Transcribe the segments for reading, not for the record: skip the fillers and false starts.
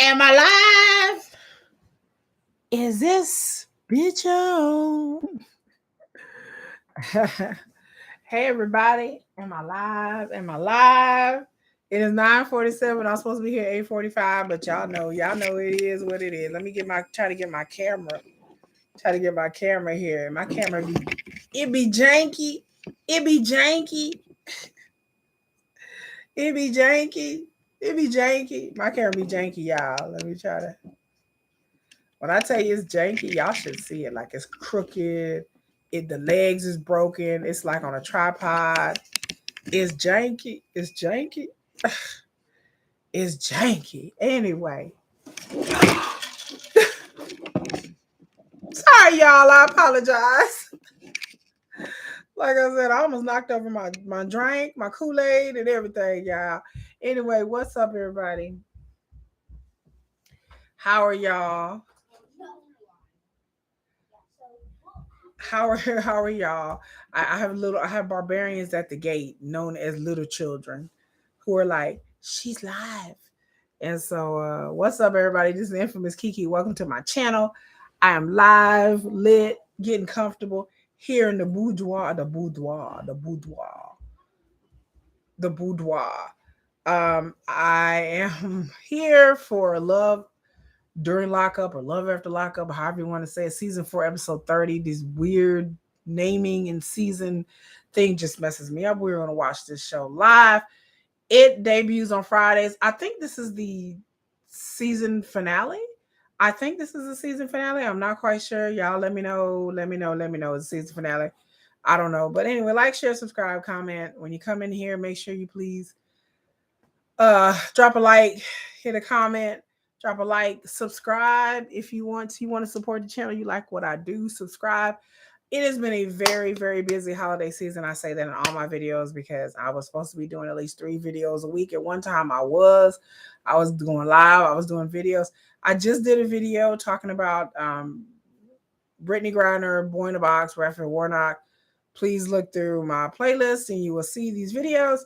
Am I live? Is this bitch on? Hey everybody, am I live? Am I live? It is 9:47. I'm supposed to be here 8:45, but y'all know it is what it is. Let me try to get my camera. Try to get my camera here. My camera be janky. It be janky. It be janky. It be janky. My camera be janky, y'all. Let me try to. When I tell you it's janky, y'all should see it. Like it's crooked. The legs is broken. It's like on a tripod. It's janky. It's janky. It's janky. Anyway. Sorry, y'all. I apologize. Like I said, I almost knocked over my drink, my Kool-Aid, and everything, y'all. Anyway, what's up, everybody? How are y'all? How are y'all? I have barbarians at the gate known as little children who are like, she's live. And so what's up everybody? This is the infamous Kiki. Welcome to my channel. I am live, lit, getting comfortable here in the boudoir. I am here for Love During Lockup or Love After Lockup, however you want to say it. Season 4, episode 30. These weird naming and season thing just messes me up. We're going to watch this show live. It debuts on Fridays. I think this is the season finale. I'm not quite sure. Y'all let me know. It's the season finale. I don't know. But anyway, like, share, subscribe, comment. When you come in here, make sure you please drop a like, hit a comment, drop a like, subscribe if you want to support the channel. You like what I do, subscribe. It has been a very, very busy holiday season. I say that in all my videos because I was supposed to be doing at least 3 videos a week. At one time I was going live. I was doing videos. I just did a video talking about Brittany Griner, Boy in the Box, Raphael Warnock. Please look through my playlist and you will see these videos.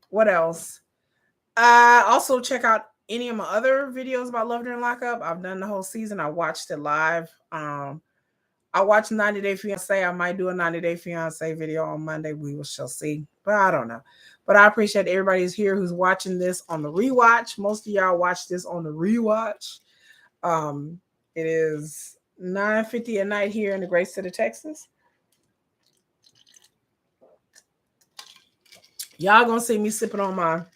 What else? Also check out any of my other videos about Love During Lockup. I've done the whole season. I watched it live. I watched 90 Day Fiance. I might do a 90 Day Fiance video on Monday. We shall see. But I don't know. But I appreciate everybody who's here who's watching this on the rewatch. Most of y'all watch this on the rewatch. It is 9:50 at night here in the great state of Texas. Y'all gonna see me sipping on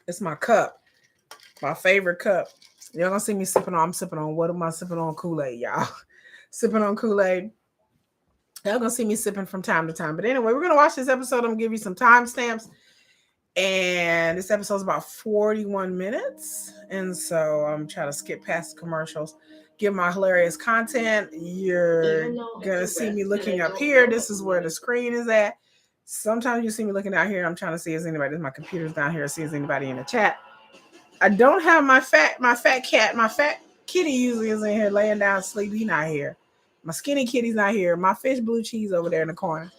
it's my cup. My favorite cup. Y'all gonna see me I'm sipping on. What am I sipping on? Kool-Aid, y'all. Sipping on Kool-Aid. Y'all gonna see me sipping from time to time. But anyway, we're gonna watch this episode. I'm gonna give you some timestamps. And this episode's about 41 minutes. And so I'm trying to skip past the commercials, give my hilarious content. You're gonna see me looking up here. This is where the screen is at. Sometimes you see me looking out here. I'm trying to see if anybody. My computer's down here. See if anybody in the chat. I don't have my fat kitty usually is in here laying down asleep. He's not here. My skinny kitty's not here. My fish blue cheese over there in the corner.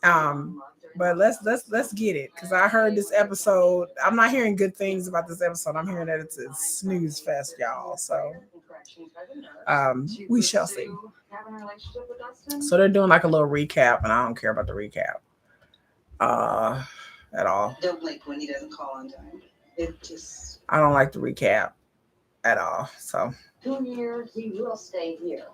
But let's get it, because I heard this episode. I'm not hearing good things about this episode. I'm hearing that it's a snooze fest, y'all. So we shall see. So they're doing like a little recap, and I don't care about the recap at all. Don't blink when he doesn't call on time. I don't like the recap at all. So 2 years he will stay here.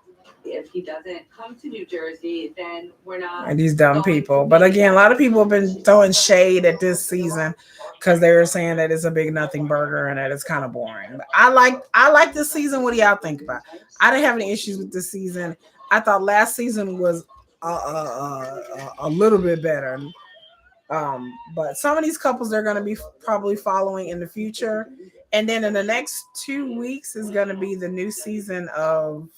If he doesn't come to New Jersey, then we're not. And these dumb people. But again, a lot of people have been throwing shade at this season because they were saying that it's a big nothing burger and that it's kind of boring. But I like this season. What do y'all think about? I didn't have any issues with this season. I thought last season was a little bit better. But some of these couples they're going to be probably following in the future. And then in the next 2 weeks is going to be the new season of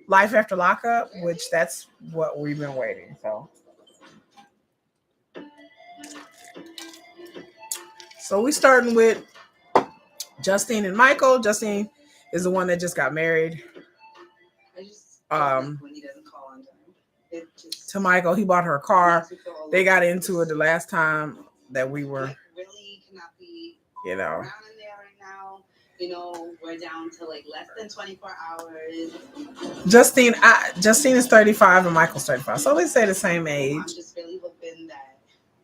Life After Lockup, which that's what we've been waiting for. So we starting with Justine and Michael. Justine is the one that just got married. To Michael, he bought her a car. They got into it the last time that we were. you know. Around in there right now. You know, we're down to like less than 24 hours. Justine is 35 and Michael's 35. So they say the same age. I'm just really hoping that,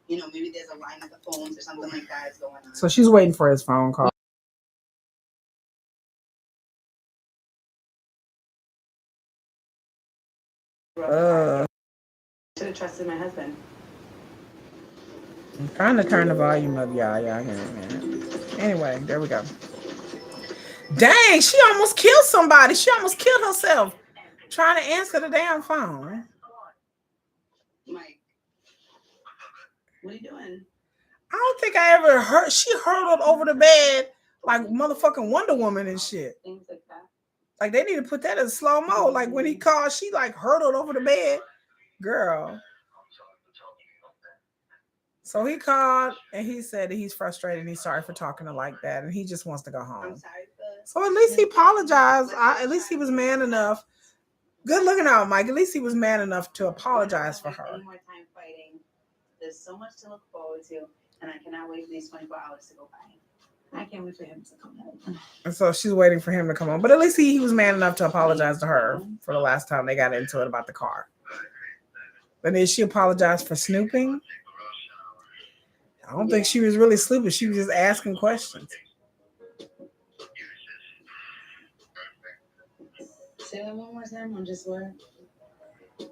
you know, maybe there's a line at the phones or something like that is going on. So she's waiting for his phone call. I should have trusted my husband. I'm trying to turn the volume up, y'all. Anyway, there we go. Dang, she almost killed somebody. She almost killed herself trying to answer the damn phone. Mike, what are you doing? I don't think I ever heard. She hurtled over the bed like motherfucking Wonder Woman and shit. Things like that. Like they need to put that in slow mo. Like when he called, she like hurtled over the bed. Girl. So he called and he said that he's frustrated and he's sorry for talking to like that and he just wants to go home. I'm sorry for... So at least he apologized. At least he was man enough. Good looking out, Mike. At least he was man enough to apologize for her. Any more time fighting. There's so much to look forward to, and I cannot wait for these 24 hours to go by. I can't wait for him to come home. And so she's waiting for him to come home. But at least he was man enough to apologize to her for the last time they got into it about the car. But then she apologized for snooping. I don't think she was really sleeping. She was just asking questions. Say that one more time on just word. Thank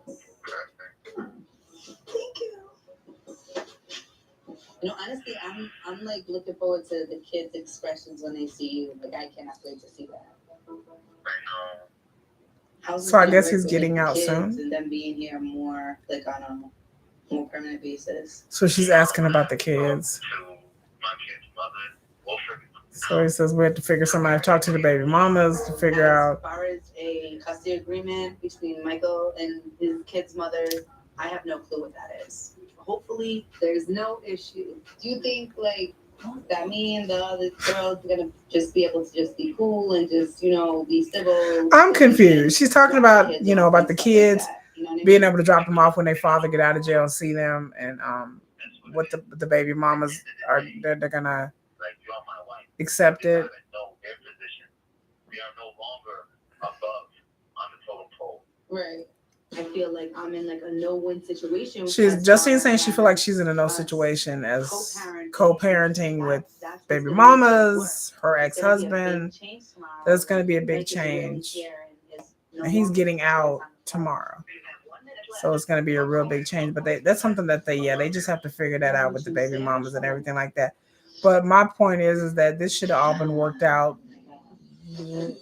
you. You know, honestly, I'm like looking forward to the kids' expressions when they see you. Like I cannot wait to see that. So I guess he's getting out soon. And them being here more like on a more permanent basis. So she's asking about the kids. So he says we have to figure somebody to talk to the baby mamas to figure out. As far as a custody agreement between Michael and his kid's mother, I have no clue what that is. Hopefully, there's no issue. Do you think like that me and the other girls are gonna just be able to just be cool and just, you know, be civil? I'm confused. She's talking about, you know, about the kids being able to drop them off when their father get out of jail and see them, and what the baby mamas are they're gonna accept it. Right. I feel like I'm in like a no-win situation. She's Justine saying she feel like she's in a no situation as co-parenting with baby mamas, her ex-husband. There's going to be a big change, and he's getting out tomorrow, so it's going to be a real big change. But that's something that they just have to figure that out with the baby mamas and everything like that. But my point is that this should have all been worked out. The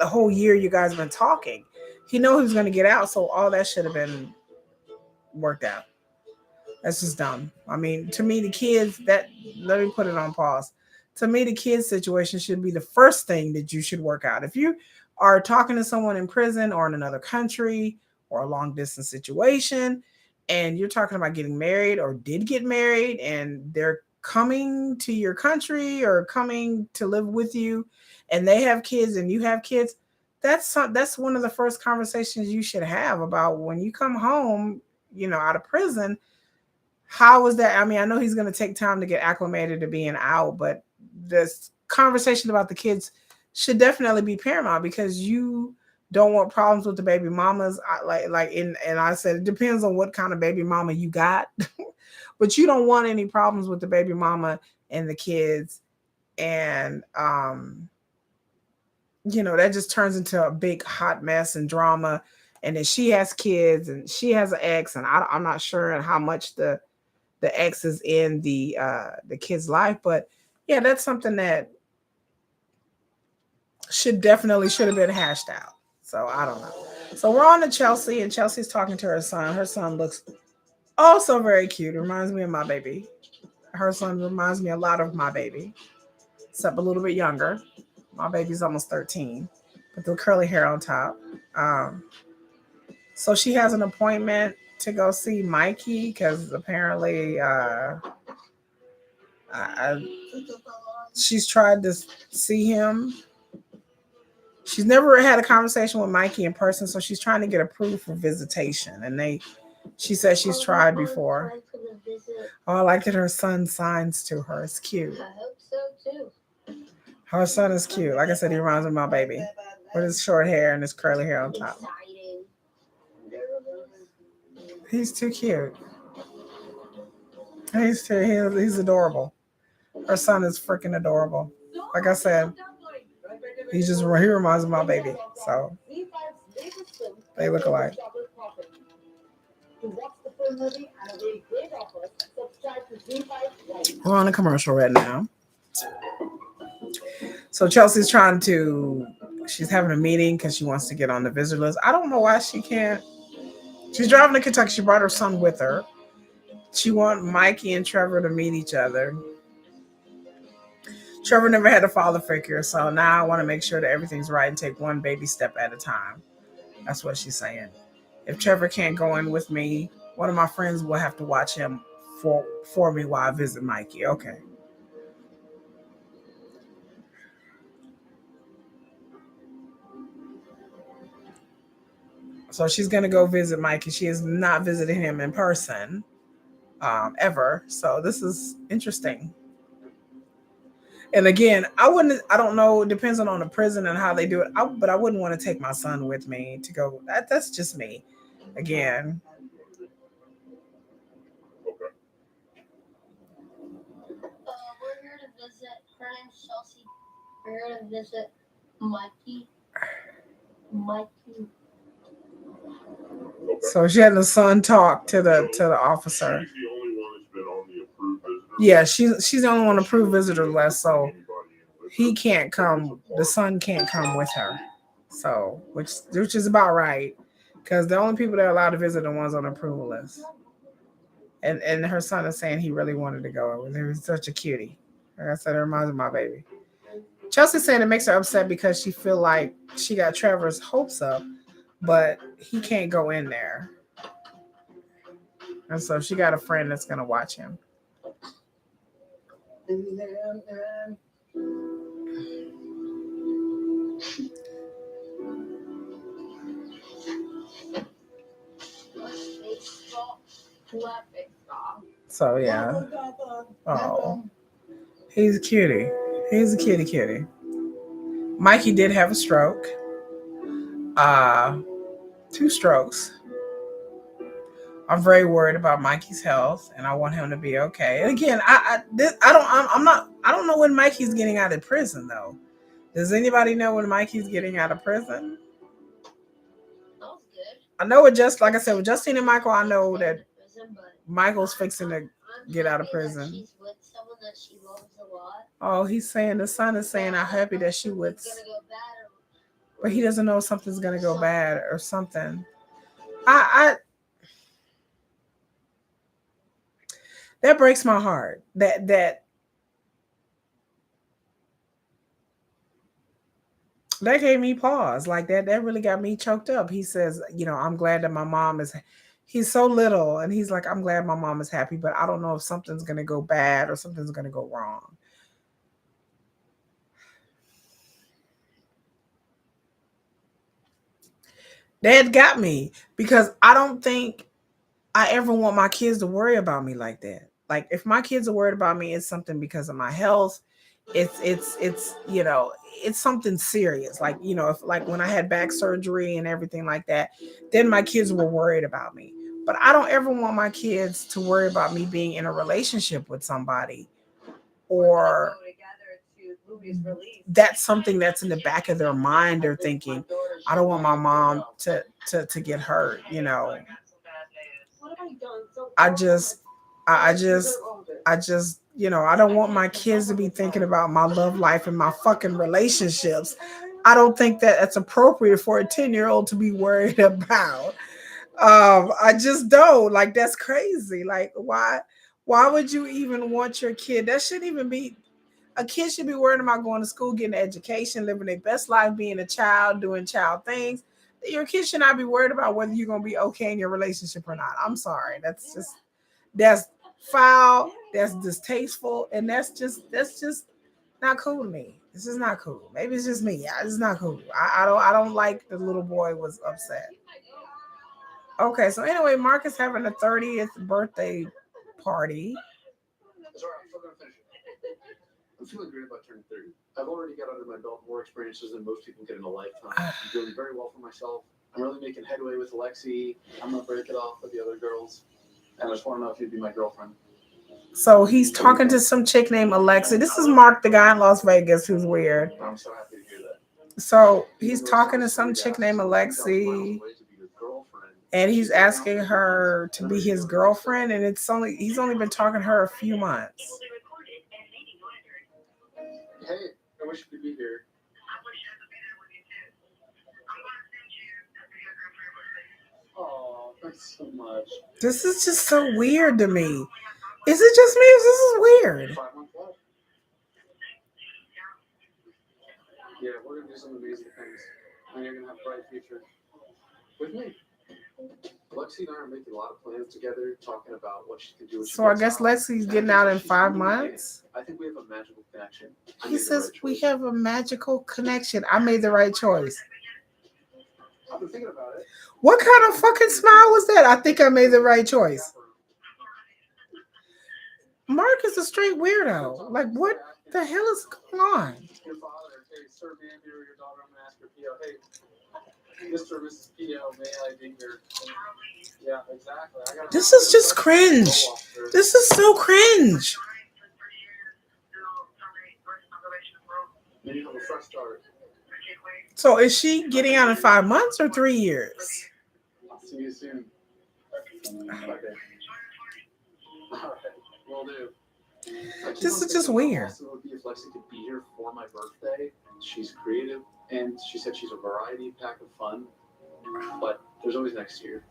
whole year you guys have been talking. He knew he was going to get out, so all that should have been worked out. That's just dumb. I mean, to me, the kids, let me put it on pause. To me, the kids situation should be the first thing that you should work out. If you are talking to someone in prison or in another country or a long distance situation, and you're talking about getting married or did get married, and they're coming to your country or coming to live with you, and they have kids and you have kids, that's one of the first conversations you should have about when you come home, you know, out of prison. How was that? I mean, I know he's going to take time to get acclimated to being out, but this conversation about the kids should definitely be paramount because you don't want problems with the baby mamas. And I said, it depends on what kind of baby mama you got, but you don't want any problems with the baby mama and the kids. And, you know, that just turns into a big hot mess and drama. And then she has kids and she has an ex, and I'm not sure how much the ex is in the kid's life, but yeah, that's something that should have been hashed out. So I don't know. So we're on to Chelsea, and Chelsea's talking to her son. Her son looks also very cute. It reminds me of my baby. Her son reminds me a lot of my baby, except a little bit younger. My baby's almost 13, with the curly hair on top. So she has an appointment to go see Mikey because apparently she's tried to see him. She's never had a conversation with Mikey in person, so she's trying to get approved for visitation. And she said she's tried before. Oh, I like that her son signs to her. It's cute. I hope so too. Her son is cute. Like I said, he reminds me of my baby with his short hair and his curly hair on top. Exciting. He's too cute. He's adorable. Her son is freaking adorable. Like I said, he reminds me of my baby. So they look alike. We're on a commercial right now. So Chelsea's she's having a meeting because she wants to get on the visitor list. I don't know why she can't. She's driving to Kentucky. She brought her son with her. She wants Mikey and Trevor to meet each other. Trevor never had a father figure, so now I want to make sure that everything's right and take one baby step at a time. That's what she's saying. If Trevor can't go in with me, one of my friends will have to watch him for me while I visit Mikey. Okay. So she's going to go visit Mikey. She has not visited him in person ever. So this is interesting. And again, I don't know, it depends on the prison and how they do it. But I wouldn't want to take my son with me to go. That's just me. Again. We're here to visit. Her name's Chelsea. We're here to visit Mikey. So she had the son talk to the officer. Yeah, she's the only one approved visitor list, so he can't come. The son can't come with her. So which is about right, because the only people that are allowed to visit are the ones on the approval list. And her son is saying he really wanted to go. He was such a cutie. Like I said, it reminds me of my baby. Chelsea's saying it makes her upset because she feel like she got Trevor's hopes up, but he can't go in there. And so she got a friend that's gonna watch him. So yeah. Oh. He's a cutie. He's a cutie. Mikey did have a stroke. 2 strokes. I'm very worried about Mikey's health, and I want him to be okay. And again, I don't know when Mikey's getting out of prison though. Does anybody know when Mikey's getting out of prison? I know it just like I said with Justine and Michael. I know that Michael's fixing to get out of prison. She's with someone that she loves a lot. Oh, he's saying the son is saying I'm happy that she would, but he doesn't know if something's gonna go bad or something. I that breaks my heart. That gave me pause. Like that really got me choked up. He says, I'm glad that my mom is. He's so little, and he's like, I'm glad my mom is happy, but I don't know if something's gonna go bad or something's gonna go wrong. That got me because I don't think I ever want my kids to worry about me like that. Like if my kids are worried about me, it's something because of my health. It's something serious. Like, if like when I had back surgery and everything like that, then my kids were worried about me. But I don't ever want my kids to worry about me being in a relationship with somebody or that's something that's in the back of their mind. They're thinking, I don't want my mom to get hurt. I just, I just, I don't want my kids to be thinking about my love life and my fucking relationships. I don't think that it's appropriate for a 10-year-old to be worried about. I just don't. Like, that's crazy. Like, why would you even want your kid? That shouldn't even be. A kid should be worried about going to school, getting an education, living their best life, being a child, doing child things. Your kid should not be worried about whether you're going to be okay in your relationship or not. I'm sorry. That's foul. That's distasteful. And that's just not cool to me. This is not cool. Maybe it's just me. It's not cool. I don't like the little boy was upset. Okay, so anyway, Mark is having a 30th birthday party. Sorry, I'm still gonna finish it. I'm feeling great about turning 30. I've already got under my belt more experiences than most people get in a lifetime. I'm doing very well for myself. I'm really making headway with Alexi. I'm gonna break it off with the other girls. And I just want to know if you'd be my girlfriend. So he's talking to some chick named Alexa. This is Mark, the guy in Las Vegas, who's weird. I'm so happy to hear that. So he's talking to some chick named Alexi, and he's asking her to be his girlfriend. And he's only been talking to her a few months. Hey, I wish you could be here. Oh, thanks so much. This is just so weird to me. Is it just me? Or this is weird. 5 months left. Yeah, we're gonna do some amazing things. And you're gonna have a bright future with me. Lexi and I are making a lot of plans together, talking about what she can do. So I guess Lexi's getting out in 5 months. I think we have a magical connection. He says we have a magical connection. I made the right choice. I've been thinking about it. What kind of fucking smile was that? I think I made the right choice. Mark is a straight weirdo. Like, what the hell is going on? Your father, hey, sir, may I be your daughter? I'm gonna ask her PO. Hey, Mr. or Mrs. PO, may I be here? Yeah, exactly. This is just cringe. This is so cringe. Maybe have a fresh start. So is she getting out in 5 months or 3 years? I'll see you soon. Okay. All right, will do. This is just weird. It would be if Lexi could be here for my birthday. She's creative, and she said she's a variety pack of fun. But there's always next year.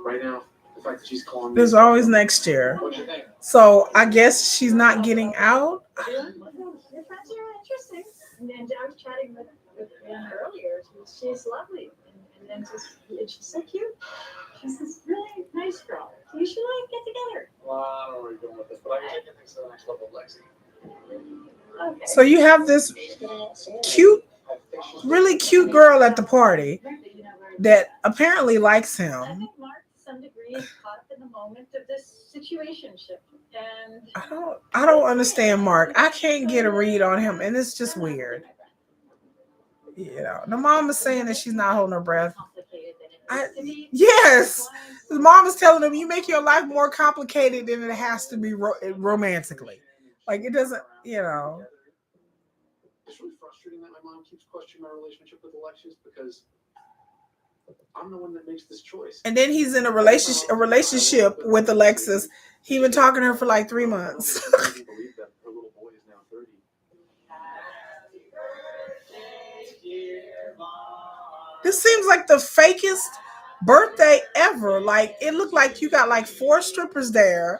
Right now, the fact that she's calling me. There's always next year. What do you think? So I guess she's not getting out. Your friends are interesting. And I was chatting with her earlier. She's lovely. And she's so cute. She's this really nice girl. You should get together. Well, I don't know where you're going with this, but I can take things to the next level, Lexi. Okay. So you have this cute, really cute girl at the party that apparently likes I him. think Mark, to some degree, is caught up in the moment of this situationship. And I don't understand Mark. I can't get a read on him, and it's just weird. You know, the mom is saying that she's not holding her breath. Yes, the mom is telling him you make your life more complicated than it has to be romantically. Like it doesn't, you know. It's really frustrating that my mom keeps questioning my relationship with Alexis because I'm the one that makes this choice. And then he's in a relationship with Alexis. He been talking to her for like 3 months. I can't believe that her little boy is now 30. This seems like the fakest birthday ever. Like it looked like you got like 4 strippers there,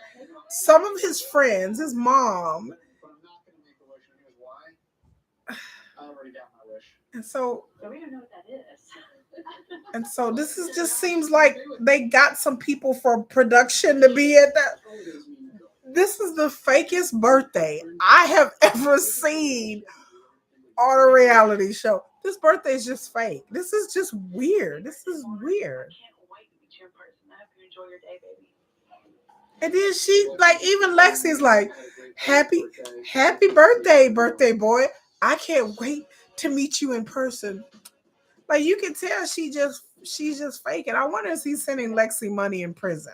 some of his friends, his mom. But I'm not going to make a wish, and here's why. I already got my wish. And so we don't know what that is. this is just seems like they got some people for production to be at that. This is the fakest birthday I have ever seen on a reality show. This birthday is just fake. This is just weird. This is weird. And then she, like, even Lexi's like, happy birthday boy. I can't wait to meet you in person. Like you can tell she's just faking. I wonder if he's sending Lexi money in prison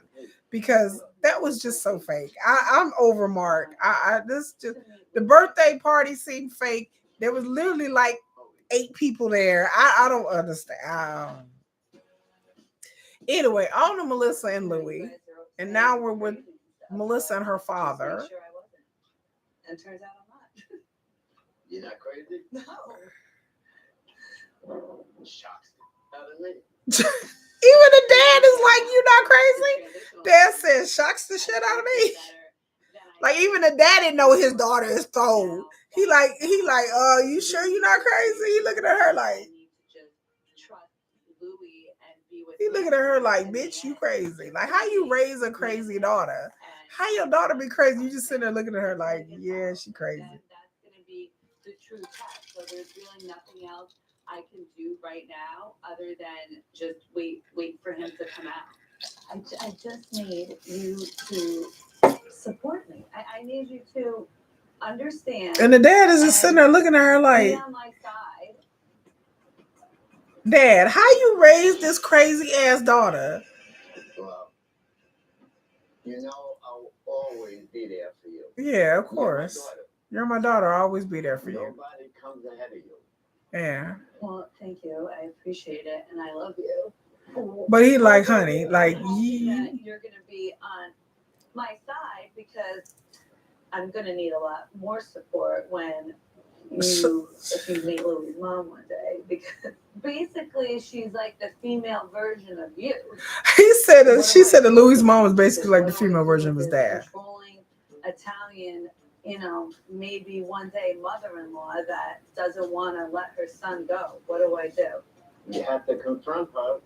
because that was just so fake. I'm over Mark. The birthday party seemed fake. There was literally like 8 people there. I don't understand. Anyway, on to Melissa and Louie. And now we're with Melissa and her father. And turns out I'm not. You're not crazy? No. Shocks. How did it? Even the dad is like, "You not crazy?" Dad says, "Shocks the shit out of me." Like even the dad didn't know his daughter is thrown. He like, you sure you're not crazy? He looking at her like, he looking at her like, bitch, you crazy. Like how you raise a crazy daughter? How your daughter be crazy? You just sitting there looking at her like, yeah, she crazy. That's gonna be the true test. So there's really nothing else I can do right now other than just wait for him to come out. I just need you to support me. I need you to understand. And the dad is just sitting there looking at her be like, on my side. Dad, how you raised this crazy ass daughter? Well, you know, I'll always be there for you. Yeah, of You're my course. daughter. You're my daughter. I'll always be there for you. Nobody comes ahead of you. Yeah. Well, thank you. I appreciate it, and I love you. But he like, honey, like, I'm hoping that you're gonna be on my side because I'm gonna need a lot more support when if you meet Louie's mom one day, because basically she's like the female version of you. She said that Louie's mom was basically like the female version of his dad. Controlling Italian, maybe one day mother-in-law that doesn't want to let her son go. What do I do? You have to confront her.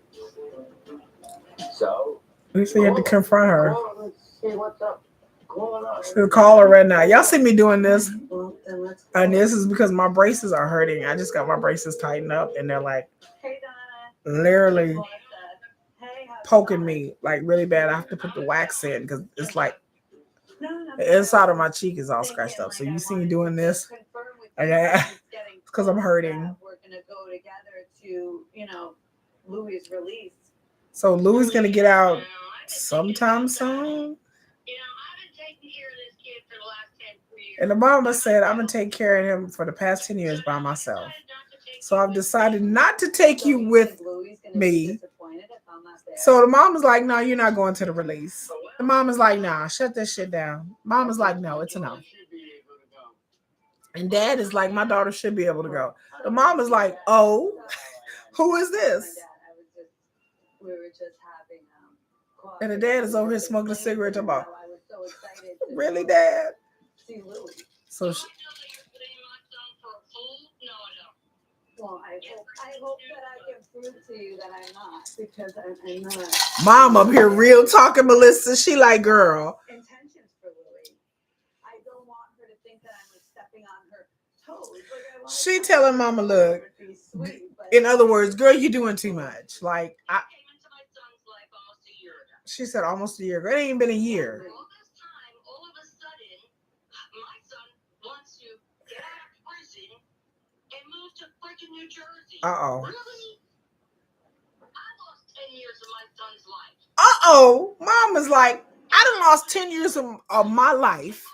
So We said you had to confront her. call her and see what's up. Call her up. So call her right now. Y'all see me doing this, Well, then let's go. and this is because my braces are hurting. I just got my braces tightened up, and they're like Hey, Donna. literally Melissa. Hey, how's it poking going? me like really bad. I have to put the wax in because it's like No. the inside of my cheek is all scratched up. So you see me doing this? Yeah, because I'm hurting. We're gonna go together to, Louie's release. So Louie's gonna get out sometime soon. And the mama said, I'm going to take care of him for the past 10 years by myself. So I've decided not to take you with me. So the mom is like, no, you're not going to the release. The mom is like, nah, shut this shit down. Mom is like, no, it's a no. And dad is like, my daughter should be able to go. The mom is like, oh, who is this? We were just having and the dad is over here smoking a cigarette. Talking about, really, Dad? See Louie. So Well, I hope that I can prove to you that I'm not, because I'm not. Mom up here real talking, Melissa. She like, girl. Intentions for Louie. I don't want her to think that I'm like stepping on her toes. She telling Mama, look. In other words, girl, you're doing too much. Like, she said almost a year ago. It ain't been a year. New Jersey. Uh-oh. Really? I lost 10 years of my son's life. Uh-oh. Mom is like, I done lost 10 years of my life,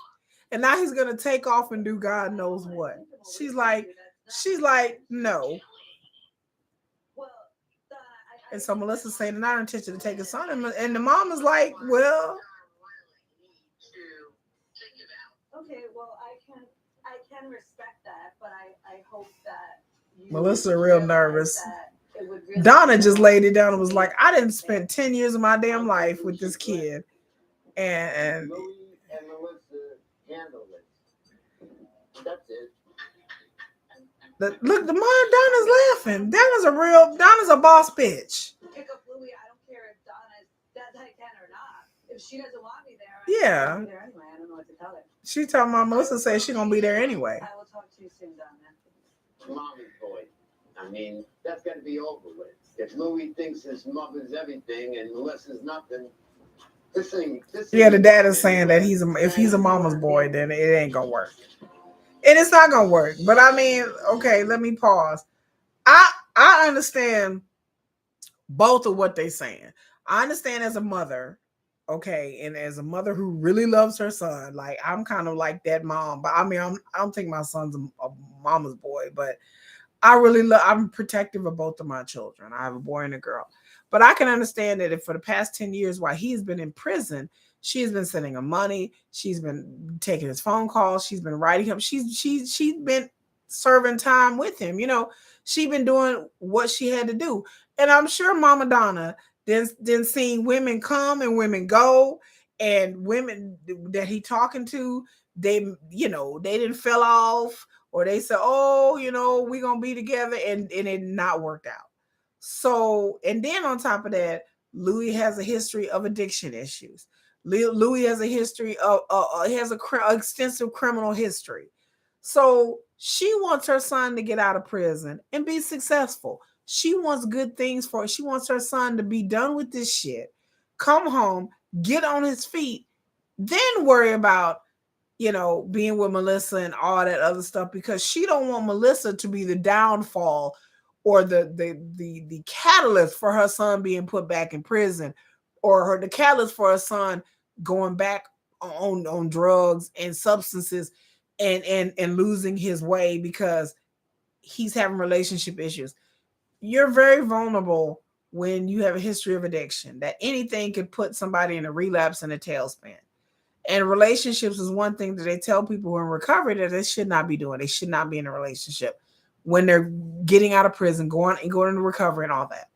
and now he's gonna take off and do God knows what. She's like, no. And so Melissa's saying, not intention to take his son, and the mom is like, well. Okay, well, I can respect that, but I hope that. Melissa real nervous. Donna just laid it down and was like, I didn't spend 10 years of my damn life with this kid. And Louie and Melissa handle it. That's it. Look, the mom, Donna's laughing. Donna's a boss bitch. Pick up Louie. I don't care if Donna's that can or not. If she doesn't want me there, yeah. I'll be there anyway. I don't know what to tell her. She talking about Melissa says she's gonna be there anyway. I will talk to you soon, Donna. Mommy's boy. I mean, that's got to be over with. If Louie thinks his mother's everything and Melissa's nothing, this thing. Yeah, the dad is saying that if he's a mama's boy, then it ain't gonna work. And it's not gonna work. But I mean, okay, let me pause. I understand both of what they're saying. I understand as a mother, okay, and as a mother who really loves her son, like I'm kind of like that mom. But I mean, I don't think my son's a mama's boy, but I'm protective of both of my children. I have a boy and a girl. But I can understand that if for the past 10 years while he's been in prison, she's been sending him money, she's been taking his phone calls, she's been writing him, she's been serving time with him. She's been doing what she had to do. And I'm sure Mama Donna then seeing women come and women go, and women that he talking to, they didn't fell off, or they said, oh, we're going to be together, and it not worked out. So, and then on top of that, Louie has a history of addiction issues. Louie has a history of, extensive criminal history. So she wants her son to get out of prison and be successful. She wants good things for it. She wants her son to be done with this shit, come home, get on his feet, then worry about, being with Melissa and all that other stuff, because she don't want Melissa to be the downfall or the catalyst for her son being put back in prison, or the catalyst for her son going back on drugs and substances and losing his way because he's having relationship issues. You're very vulnerable when you have a history of addiction, that anything could put somebody in a relapse and a tailspin. And relationships is one thing that they tell people who are in recovery that they should not be doing. They should not be in a relationship when they're getting out of prison, going into recovery and all that.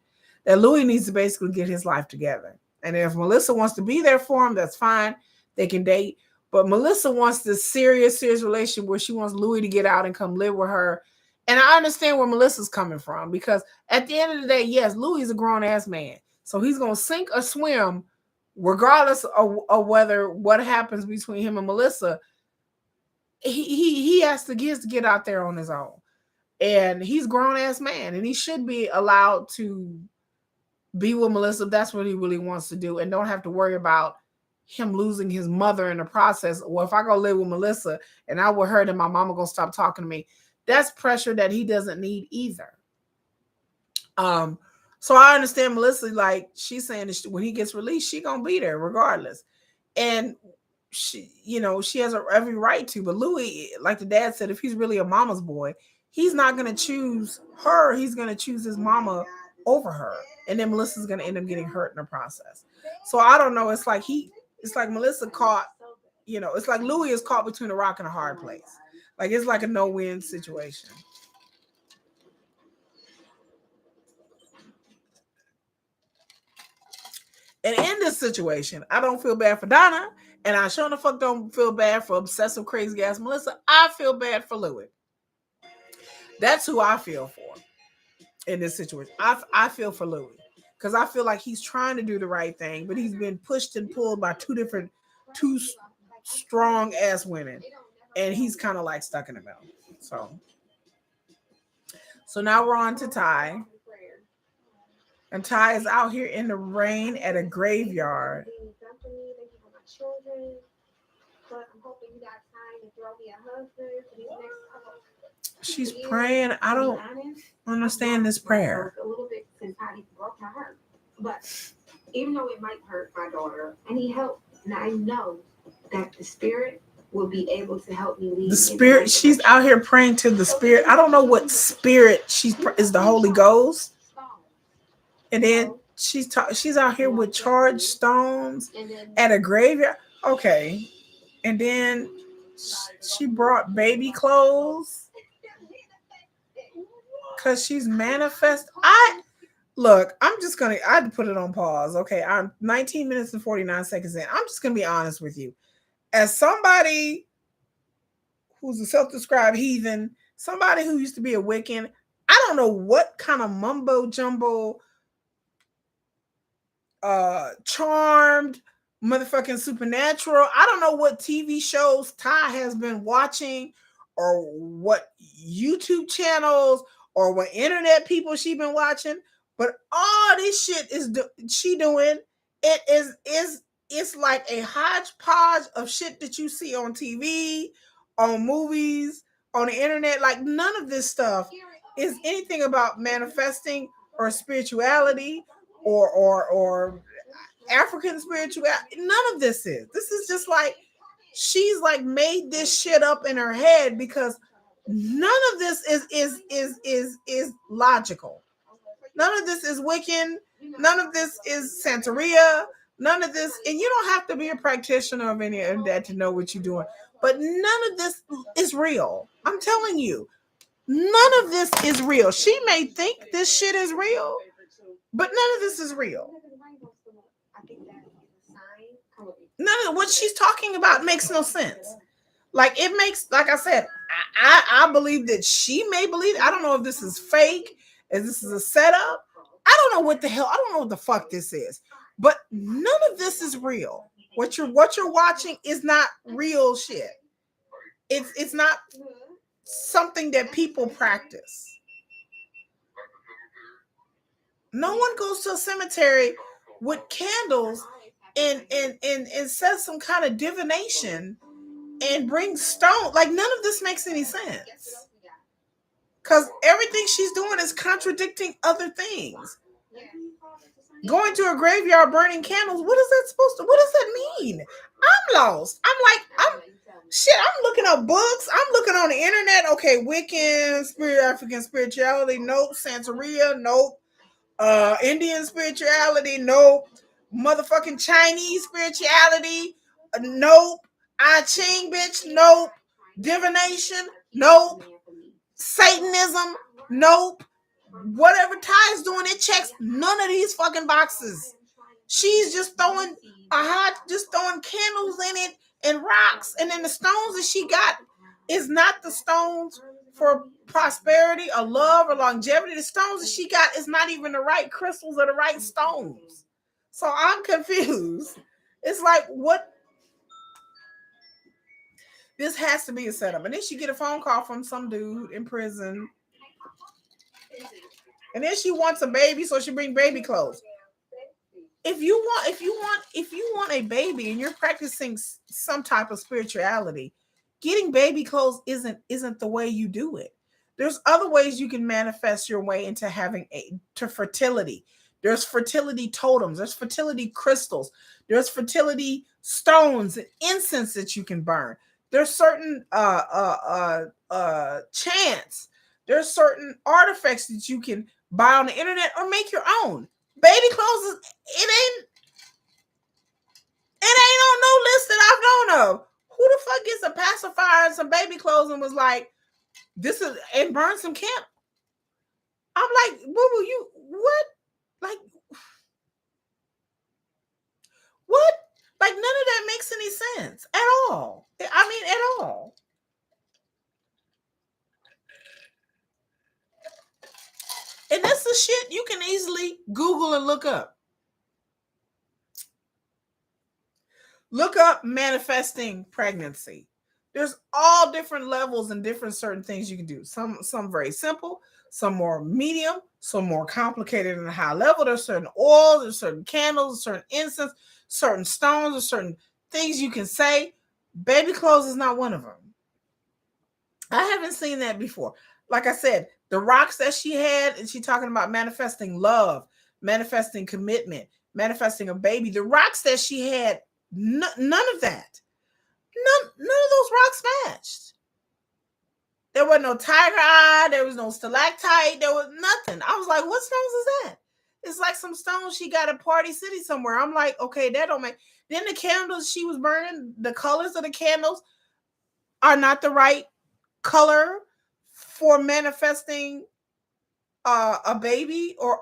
That Louie needs to basically get his life together. And if Melissa wants to be there for him, that's fine. They can date. But Melissa wants this serious relationship where she wants Louie to get out and come live with her. And I understand where Melissa's coming from, because at the end of the day, yes, Louie is a grown-ass man. So he's going to sink or swim regardless of whether what happens between him and Melissa. He has to get out there on his own. And he's a grown-ass man, and he should be allowed to be with Melissa if that's what he really wants to do, and don't have to worry about him losing his mother in the process. Well, if I go live with Melissa and I with her, then my mama gonna stop talking to me. That's pressure that he doesn't need either. So I understand Melissa, like she's saying that when he gets released, she gonna be there regardless. And she has every right to. But Louie, like the dad said, if he's really a mama's boy, he's not gonna choose her. He's gonna choose his mama over her. And then Melissa's gonna end up getting hurt in the process. So I don't know. It's like Melissa caught, it's like Louie is caught between a rock and a hard place. Like it's like a no-win situation. And in this situation, I don't feel bad for Donna, and I sure the fuck don't feel bad for obsessive, crazy ass Melissa. I feel bad for Louie. That's who I feel for in this situation. I feel for Louie, because I feel like he's trying to do the right thing, but he's been pushed and pulled by two strong ass women, and he's kind of like stuck in the middle. So now we're on to Ty. And Ty is out here in the rain at a graveyard. She's praying. I don't understand this prayer. A little bit since Patty broke my heart. But even though it might hurt my daughter, I need help. And I know that the spirit will be able to help me lead. The spirit, she's out here praying to the spirit. I don't know what spirit is the Holy Ghost. And then she's out here with charged stones at a graveyard. Okay. And then she brought baby clothes because she's manifest. I had to put it on pause. Okay. I'm 19 minutes and 49 seconds in. I'm just going to be honest with you. As somebody who's a self-described heathen, somebody who used to be a Wiccan, I don't know what kind of mumbo jumbo Charmed, motherfucking Supernatural. I don't know what TV shows Ty has been watching, or what YouTube channels, or what internet people she been watching. But all this shit she doing. It's like a hodgepodge of shit that you see on TV, on movies, on the internet. Like none of this stuff is anything about manifesting or spirituality or African spirituality. None of this is. This is just like she's like made this shit up in her head, because none of this is logical. None of this is Wiccan. None of this is Santeria. None of this, and you don't have to be a practitioner of any of that to know what you're doing. But none of this is real. I'm telling you, none of this is real. She may think this shit is real, but none of this is real. None of what she's talking about makes no sense. Like it makes, like I said, I believe that she may believe. I don't know if this is fake, if this is a setup. I don't know what the hell. I don't know what the fuck this is. But none of this is real. What you're watching is not real shit. It's not something that people practice. No one goes to a cemetery with candles and says some kind of divination and brings stone. Like none of this makes any sense. Because everything she's doing is contradicting other things. Going to a graveyard burning candles, what is that supposed to, what does that mean? I'm lost. I'm looking up books. I'm looking on the internet. Okay, Wiccan, African spirituality, nope. Santeria, nope. Indian spirituality, nope. Motherfucking Chinese spirituality, nope. I Ching, bitch, nope. Divination, nope. Satanism, nope. Whatever Ty's doing, it checks none of these fucking boxes. She's just throwing candles in it and rocks, and then the stones that she got is not the stones for prosperity or love or longevity. The stones that she got is not even the right crystals or the right stones. So I'm confused. It's like, what? This has to be a setup. And then she get a phone call from some dude in prison. And then she wants a baby, so she bring baby clothes. If you want a baby and you're practicing some type of spirituality, getting baby clothes isn't the way you do it. There's other ways you can manifest your way into having to fertility. There's fertility totems, there's fertility crystals, there's fertility stones and incense that you can burn. There's certain chants. There's certain artifacts that you can buy on the internet or make your own. Baby clothes, it ain't on no list that I've known of. Who the fuck gets a pacifier and some baby clothes and was like, this is, and burn some camp? I'm like, boo-boo, you, what? Like, what? Like, none of that makes any sense at all. I mean, at all. And that's the shit you can easily Google and look up. Look up manifesting pregnancy. There's all different levels and different certain things you can do. Some very simple, some more medium, some more complicated and high level. There's certain oils, there's certain candles, certain incense, certain stones, or certain things you can say. Baby clothes is not one of them. I haven't seen that before. Like I said, the rocks that she had, and she talking about manifesting love, manifesting commitment, manifesting a baby. The rocks that she had, none of that. None of those rocks matched. There was no tiger eye. There was no stalactite. There was nothing. I was like, what stones is that? It's like some stones she got at Party City somewhere. I'm like, okay, that don't make. Then the candles she was burning, the colors of the candles are not the right color for manifesting a baby or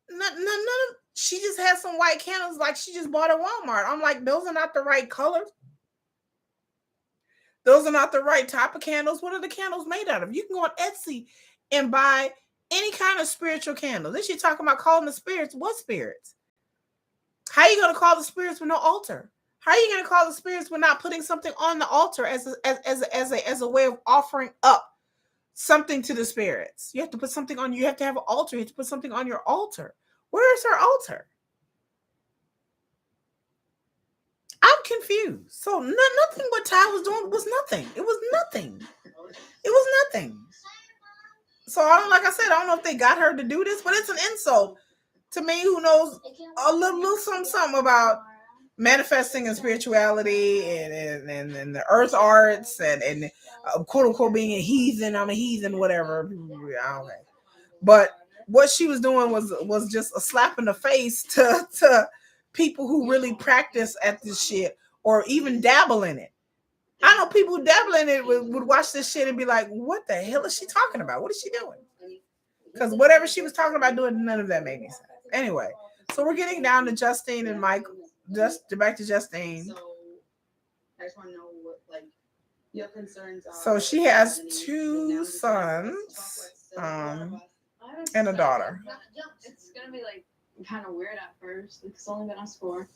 none of. She just had some white candles like she just bought at Walmart. I'm like, those are not the right colors. Those are not the right type of candles. What are the candles made out of? You can go on Etsy and buy any kind of spiritual candle. Then she's talking about calling the spirits. What spirits? How are you going to call the spirits with no altar? How are you going to call the spirits with not putting something on the altar as a way of offering up something to the spirits? You have to put something on. You have to have an altar. You have to put something on your altar. Where is her altar? I'm confused. So nothing what Ty was doing was nothing. It was nothing. It was nothing. So I don't know if they got her to do this, but it's an insult to me who knows a little something about manifesting and spirituality and the earth arts and quote unquote being a heathen. I'm a heathen, whatever. Okay. But what she was doing was just a slap in the face to people who really practice at this shit or even dabble in it. I know people who dabble in it would watch this shit and be like, what the hell is she talking about? What is she doing? Because whatever she was talking about doing, none of that made any sense. Anyway, so we're getting down to Justine and Michael. Just back to Justine. So I just want to know what like your concerns are. So she has 2 sons and a daughter. It's gonna be like kind of weird at first. It's only been us 4.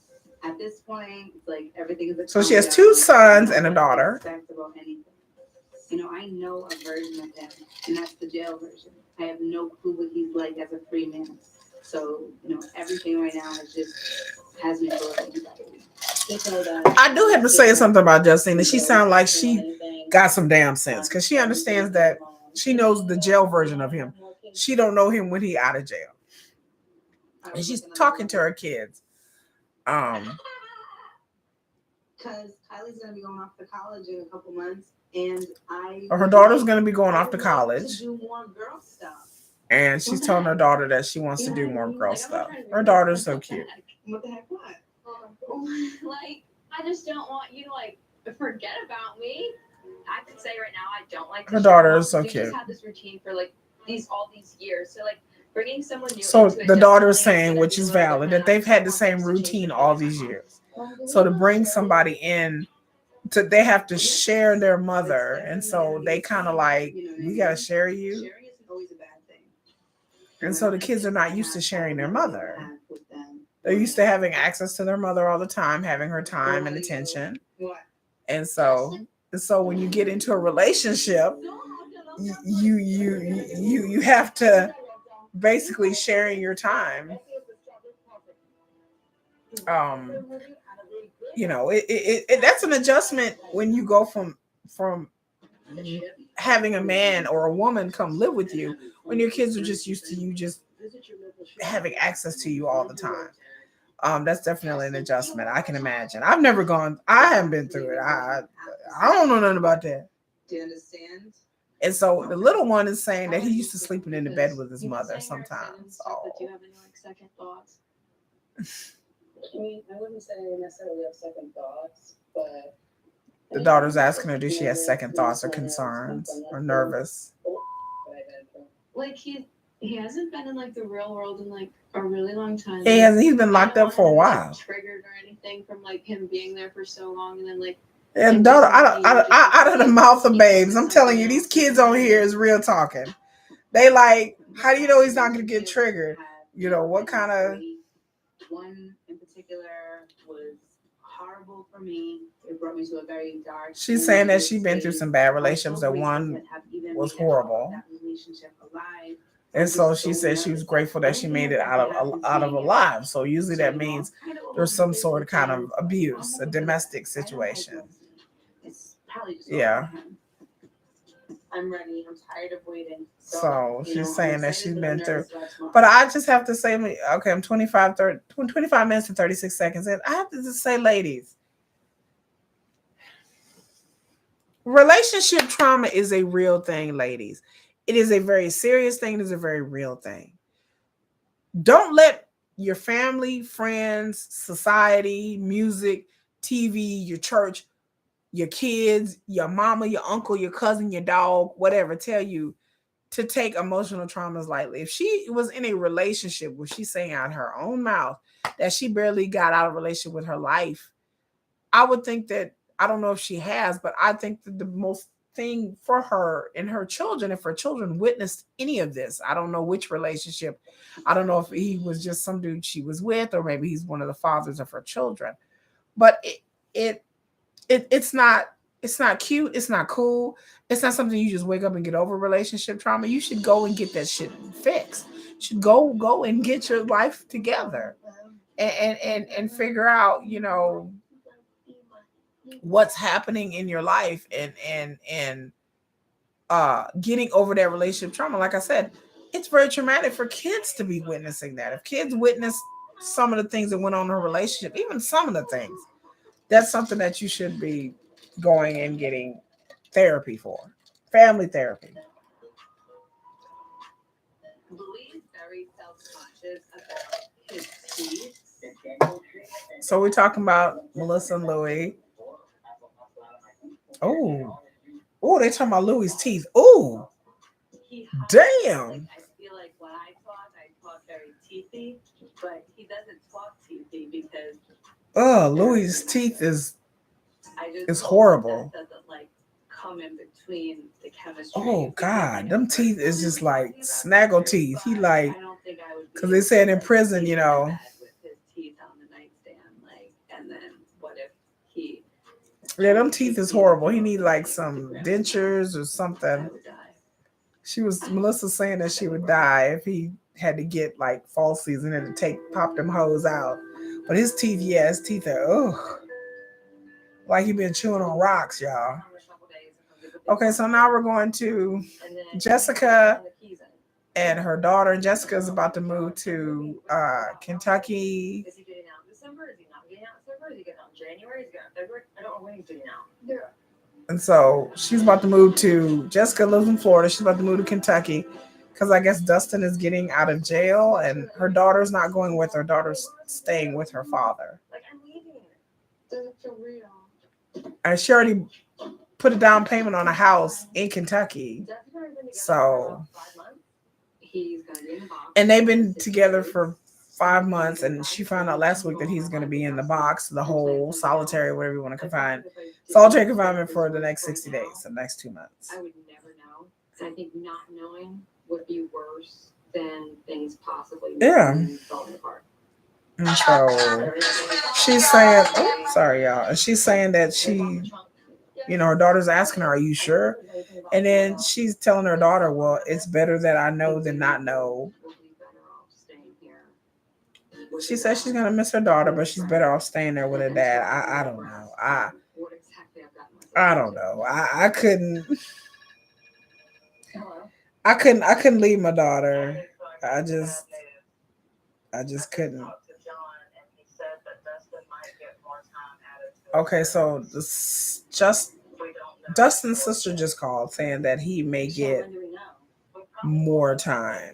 At this point, it's like everything is. So she has 2 sons and a daughter. About anything. You know, I know a version of him, and that's the jail version. I have no clue what he's like as a free man. So, everything right now has me full of anxiety. I do have to say something about Justine. She sounds like she got some damn sense because she understands that she knows the jail version of him. She don't know him when he out of jail, and she's talking to her kids. Because Kylie's gonna be going off to college in a couple months, and her daughter's gonna be going off to college. To do more girl stuff. And she's telling her daughter that she wants to do more girl stuff. Her daughter's so cute. What the heck? What? Like, I just don't want you to like forget about me. I could say right now I don't like her daughter is so we cute. just had this routine for like all these years. So like bringing someone new. So into it the just daughter is feeling saying, like which is it's gonna be valid, a that little they've had the bit same more routine change all in these my years. So to bring somebody in, they have to share their mother, and so they kind of like, we gotta share you. Sharing isn't always a bad thing. And so the kids are not used to sharing their mother. They're used to having access to their mother all the time, having her time and attention. And so when you get into a relationship, you have to basically sharing your time. That's an adjustment when you go from having a man or a woman come live with you when your kids are just used to you just having access to you all the time. That's definitely an adjustment. I can imagine. I haven't been through it. I don't know nothing about that. Do you understand? And so the little one is saying that he used to sleeping in the bed with his mother sometimes. But do you have any like second thoughts? I mean, I wouldn't say I necessarily have second thoughts, but the daughter's asking her, do she have second thoughts or concerns or nervous? Like he hasn't been in like the real world in like a really long time. He hasn't. He's been locked up for a while. Triggered or anything from like him being there for so long, and then like. And daughter, out of the mouth of babes, I'm telling you, these kids on here is real talking. They like, how do you know he's not going to get triggered? What kind of... One in particular was horrible for me. It brought me to a very dark... She's saying that she's been through some bad relationships. That one was horrible. And so she said she was grateful that she made it out of alive. So usually that means there's some sort of kind of abuse, a domestic situation. Yeah. I'm ready. I'm tired of waiting. So she's saying that she's been through. But I just have to say, okay, I'm 25 minutes and 36 seconds in. I have to just say, ladies, relationship trauma is a real thing, ladies. It is a very serious thing. It is a very real thing. Don't let your family, friends, society, music, TV, your church, your kids, your mama, your uncle, your cousin, your dog, whatever, tell you to take emotional traumas lightly. If she was in a relationship where she's saying out her own mouth that she barely got out of a relationship with her life, I would think that, I don't know if she has, but I think that the most thing for her and her children, if her children witnessed any of this, I don't know which relationship, I don't know if he was just some dude she was with, or maybe he's one of the fathers of her children, but it's not cute, it's not cool, it's not something you just wake up and get over. Relationship trauma, you should go and get that shit fixed. You should go and get your life together and figure out, what's happening in your life and getting over that relationship trauma. Like I said, it's very traumatic for kids to be witnessing that. If kids witness some of the things that went on in her relationship, even some of the things, that's something that you should be going and getting therapy for. Family therapy. Louie is very self-conscious about his teeth. So we're talking about Melissa and Louie. Oh, they're talking about Louie's teeth. Oh, damn. I feel like when I talk very teethy, but he doesn't talk teethy because Louie's teeth is horrible. that doesn't like come in between the chemistry. Oh God, them teeth is just like snaggle teeth. He like, I don't think I would, because they said in prison, with his teeth on the nightstand, like, and then what if he? Yeah, them teeth is horrible. He need like some dentures or something. Melissa saying that she would die if he had to get like fall season and to pop them hoes out. But his teeth, his teeth are like he been chewing on rocks, y'all. Okay, so now we're going to Jessica and her daughter. Jessica's about to move to Kentucky. Is he getting out in December? Is he not getting out in December? Is he getting out in January? Is he getting out in February? I don't know when he's getting out. Yeah. And so she's about to move to, Jessica lives in Florida. She's about to move to Kentucky because I guess Dustin is getting out of jail and her daughter's not going with her. Daughter's staying with her father. Like, I'm leaving. Doesn't feel real. And she already put a down payment on a house in Kentucky. So, He's gonna be in the box. and they've been together for 5 months, and she found out last week that he's going to be in the box, the whole solitary, whatever you want to confine, solitary confinement for the next 60 days, the next 2 months. I would never know. So I think not knowing would be worse than things possibly falling apart. And so she's saying, oh, sorry, y'all. And she's saying that she, her daughter's asking her, are you sure? And then she's telling her daughter, well, it's better that I know than not know. She says she's going to miss her daughter, but she's better off staying there with her dad. I don't know. I don't know. I couldn't leave my daughter. I just couldn't. Okay, so Dustin's sister just called saying that he may get more time.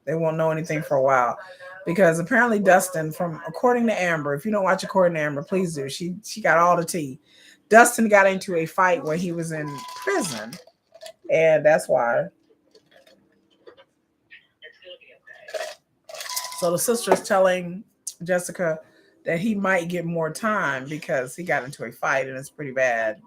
They won't know anything for a while because apparently Dustin, according to Amber, if you don't watch According to Amber, please do. She got all the tea. Dustin got into a fight when he was in prison, and that's why. So the sister is telling Jessica that he might get more time because he got into a fight and it's pretty bad.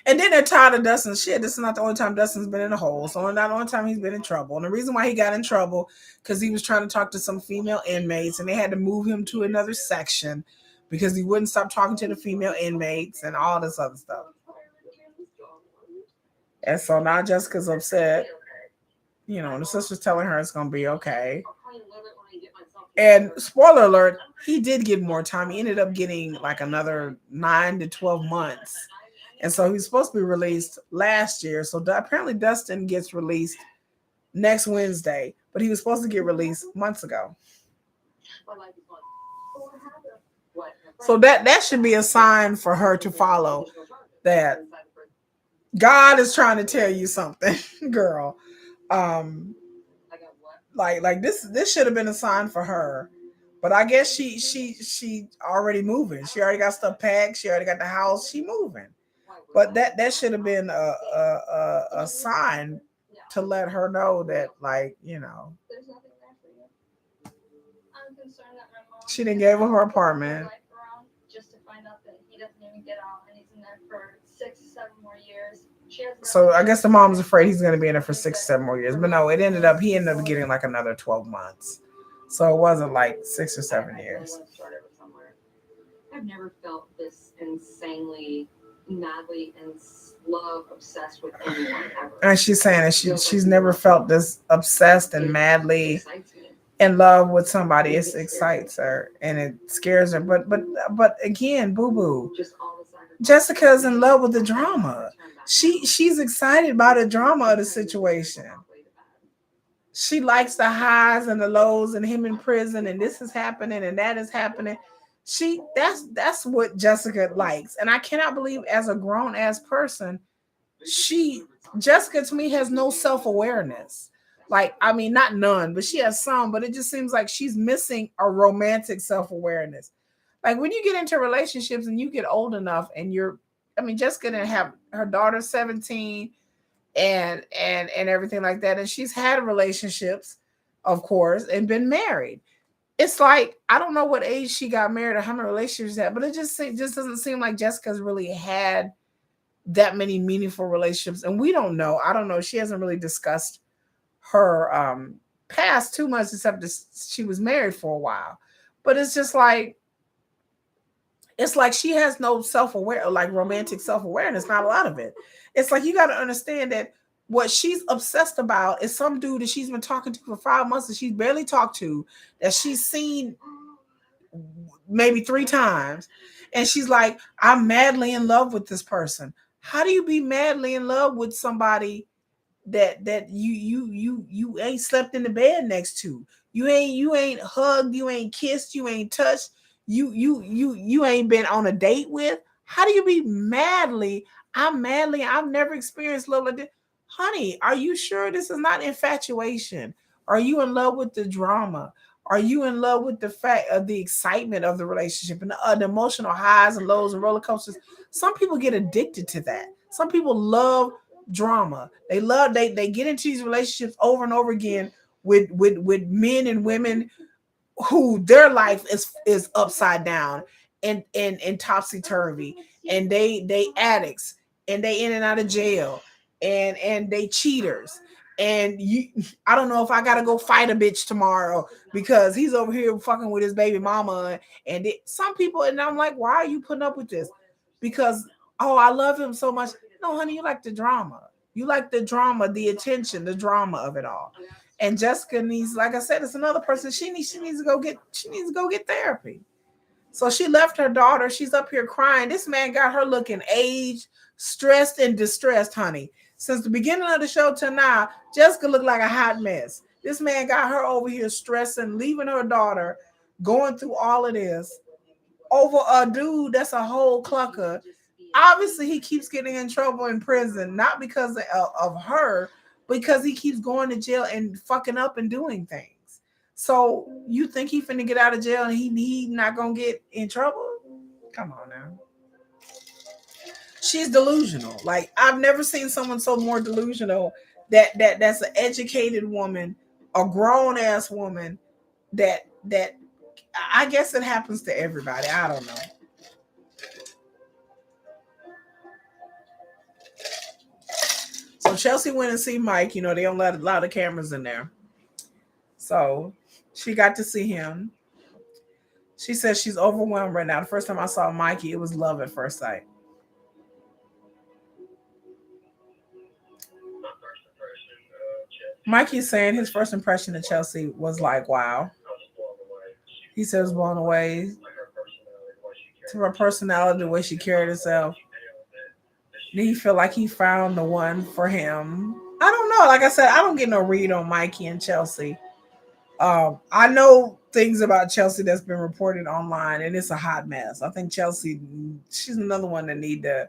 And then they're tired of Dustin's shit. This is not the only time Dustin's been in a hole. So not the only time he's been in trouble. And the reason why he got in trouble, because he was trying to talk to some female inmates and they had to move him to another section because he wouldn't stop talking to the female inmates and all this other stuff. And so now Jessica's upset. The sister's telling her it's going to be okay. And spoiler alert, he did get more time. He ended up getting like another 9 to 12 months. And so he's supposed to be released last year. So apparently Dustin gets released next Wednesday, but he was supposed to get released months ago. So that should be a sign for her to follow that God is trying to tell you something, girl. Like this should have been a sign for her. But I guess she already moving. She already got stuff packed. She already got the house. She moving. But that should have been a sign to let her know that, like, There's nothing there for you. I'm concerned that my mom. She didn't give her apartment. Just to find out that he doesn't even get out and he's in there for 6-7 more years. So I guess the mom's afraid he's going to be in there for 6-7 more years. But no, he ended up getting like another 12 months. So it wasn't like 6 or 7 years. I've never felt this insanely, madly, and love obsessed with anyone ever. And she's saying that she's never felt this obsessed and madly in love with somebody. It excites her and it scares her. But again, boo-boo. Jessica's in love with the drama. She's excited by the drama of the situation. She likes the highs and the lows and him in prison and this is happening and that is happening. That's what Jessica likes. And I cannot believe as a grown ass person, Jessica to me has no self-awareness. Like, I mean, not none, but she has some, but it just seems like she's missing a romantic self-awareness. Like when you get into relationships and you get old enough and Jessica didn't have her daughter 17 and everything like that. And she's had relationships, of course, and been married. It's like, I don't know what age she got married or how many relationships she had, but it just doesn't seem like Jessica's really had that many meaningful relationships. And we don't know. I don't know. She hasn't really discussed her past too much, except that she was married for a while. But it's just like, she has no self-aware, like romantic self-awareness, not a lot of it. It's like, you got to understand that What she's obsessed about is some dude that she's been talking to for 5 months that she's barely talked to, that she's seen maybe 3 times. And she's like, I'm madly in love with this person. How do you be madly in love with somebody that you ain't slept in the bed next to? You ain't hugged, you ain't kissed, you ain't touched, you ain't been on a date with? How do you be madly? I've never experienced love like this. Honey, are you sure this is not infatuation? Are you in love with the drama? Are you in love with the fact of the excitement of the relationship and the emotional highs and lows and roller coasters? Some people get addicted to that. Some people love drama. They get into these relationships over and over again with men and women who their life is upside down and topsy turvy, and they addicts, and they in and out of jail, and they cheaters. And I don't know if I gotta go fight a bitch tomorrow because he's over here fucking with his baby mama. And some people, and I'm like, why are you putting up with this? Because, oh, I love him so much. No, honey, you like the drama. You like the drama, the attention, the drama of it all. And Jessica needs, like I said, it's another person. She needs to go get therapy. So she left her daughter. She's up here crying. This man got her looking aged, stressed, and distressed, honey. Since the beginning of the show till now, Jessica looked like a hot mess. This man got her over here stressing, leaving her daughter, going through all of this over a dude that's a whole clucker. Obviously, he keeps getting in trouble in prison, not because of her, because he keeps going to jail and fucking up and doing things. So you think he finna get out of jail and he not gonna get in trouble? Come on now. She's delusional. Like, I've never seen someone so more delusional. That's an educated woman, a grown ass woman. That I guess it happens to everybody. I don't know. So Chelsea went and see Mike. You know, they don't let a lot of cameras in there. So she got to see him. She says she's overwhelmed right now. The first time I saw Mikey, it was love at first sight. Mikey's saying his first impression of Chelsea was like, wow. He says blown away to her personality, the way she carried herself. Did he feel like he found the one for him? I don't know. Like I said, I don't get no read on Mikey and Chelsea. I know things about Chelsea that's been reported online, and it's a hot mess. I think Chelsea, she's another one that need to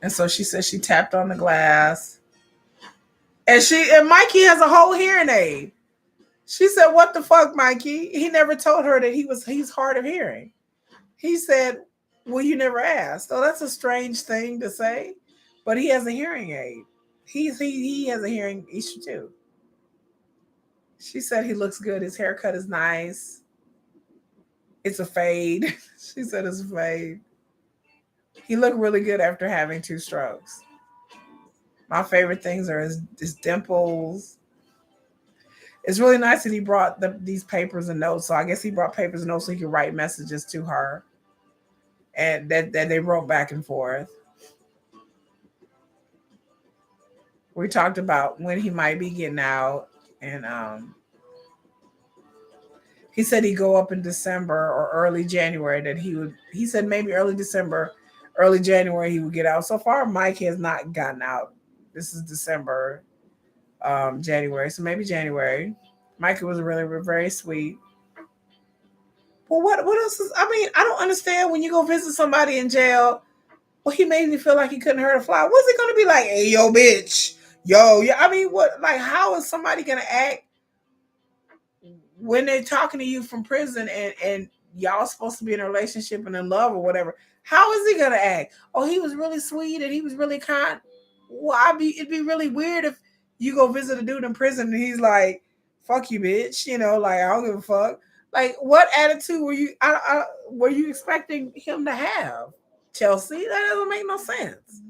and so she said she tapped on the glass. And Mikey has a whole hearing aid. She said, what the fuck, Mikey? He never told her that he's hard of hearing. He said, well, you never asked. So that's a strange thing to say, but he has a hearing aid. He has a hearing issue too. She said he looks good. His haircut is nice. It's a fade. She said it's a fade. He looked really good after having 2 strokes. My favorite things are his dimples. It's really nice that he brought these papers and notes. So I guess he brought papers and notes so he could write messages to her. And that they wrote back and forth. We talked about when he might be getting out. And he said he'd go up in December or early January. He said maybe early December, early January he would get out. So far, Mike has not gotten out. This is December, January. So maybe January. Mike was really very sweet. Well, what else is, I mean, I don't understand when you go visit somebody in jail. Well, he made me feel like he couldn't hurt a fly. What's it going to be like? Hey, yo, bitch. Yo, yeah. I mean, what, like, how is somebody going to act when they're talking to you from prison and y'all supposed to be in a relationship and in love or whatever? How is he going to act? Oh, he was really sweet and he was really kind. Well, it'd be really weird if you go visit a dude in prison and he's like, fuck you, bitch. You know, like, I don't give a fuck. Like, what attitude were you expecting him to have, Chelsea? That doesn't make no sense.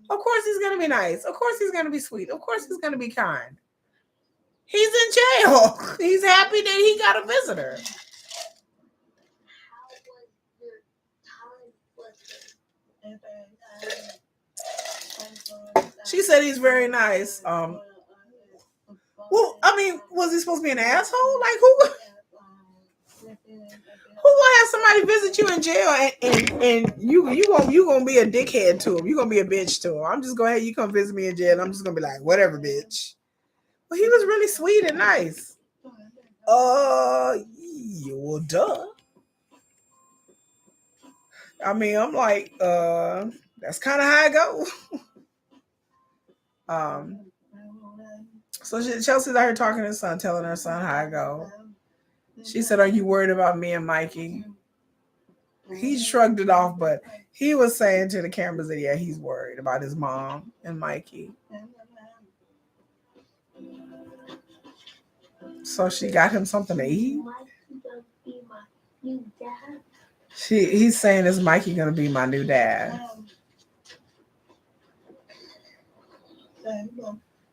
Of course he's going to be nice. Of course he's going to be sweet. Of course he's going to be kind. He's in jail. He's happy that he got a visitor. How was your time with him? She said he's very nice. Well, I mean, was he supposed to be an asshole? Like who gonna have somebody visit you in jail and you gonna be a dickhead to him? You gonna be a bitch to him? I'm just going, hey, you come visit me in jail. And I'm just gonna be like, whatever, bitch. Well, he was really sweet and nice. Yeah, well, duh. I mean, I'm like, that's kind of how I go. So Chelsea's out here talking to her son, telling her son how I go. She said, "Are you worried about me and Mikey?" He shrugged it off, but he was saying to the cameras that yeah, he's worried about his mom and Mikey. So she got him something to eat. He's saying, "Is Mikey gonna be my new dad?"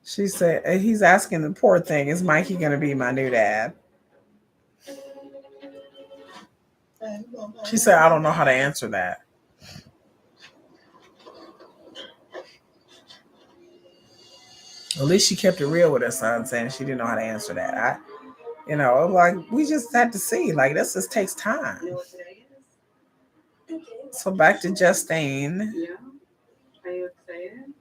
She said, he's asking the poor thing, "Is Mikey gonna be my new dad?" She said, "I don't know how to answer that." At least she kept it real with her son, saying she didn't know how to answer that. Like we just had to see. Like this just takes time. So back to Justine. Yeah. Are you excited?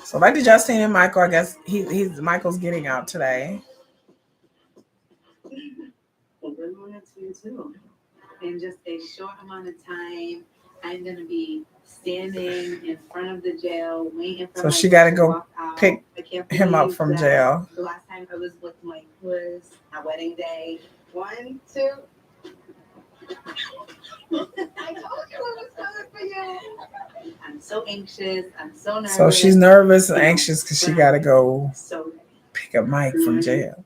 So back to Justine and Michael. I guess Michael's getting out today. Well, good morning to you too. In just a short amount of time, I'm gonna be standing in front of the jail, waiting for. So she got to go pick him up from jail. The last time I was with Mike was our wedding day. 1, 2. I told you I was coming for you. I'm so anxious. I'm so nervous. So she's nervous and anxious because she got to go pick up Mike from jail.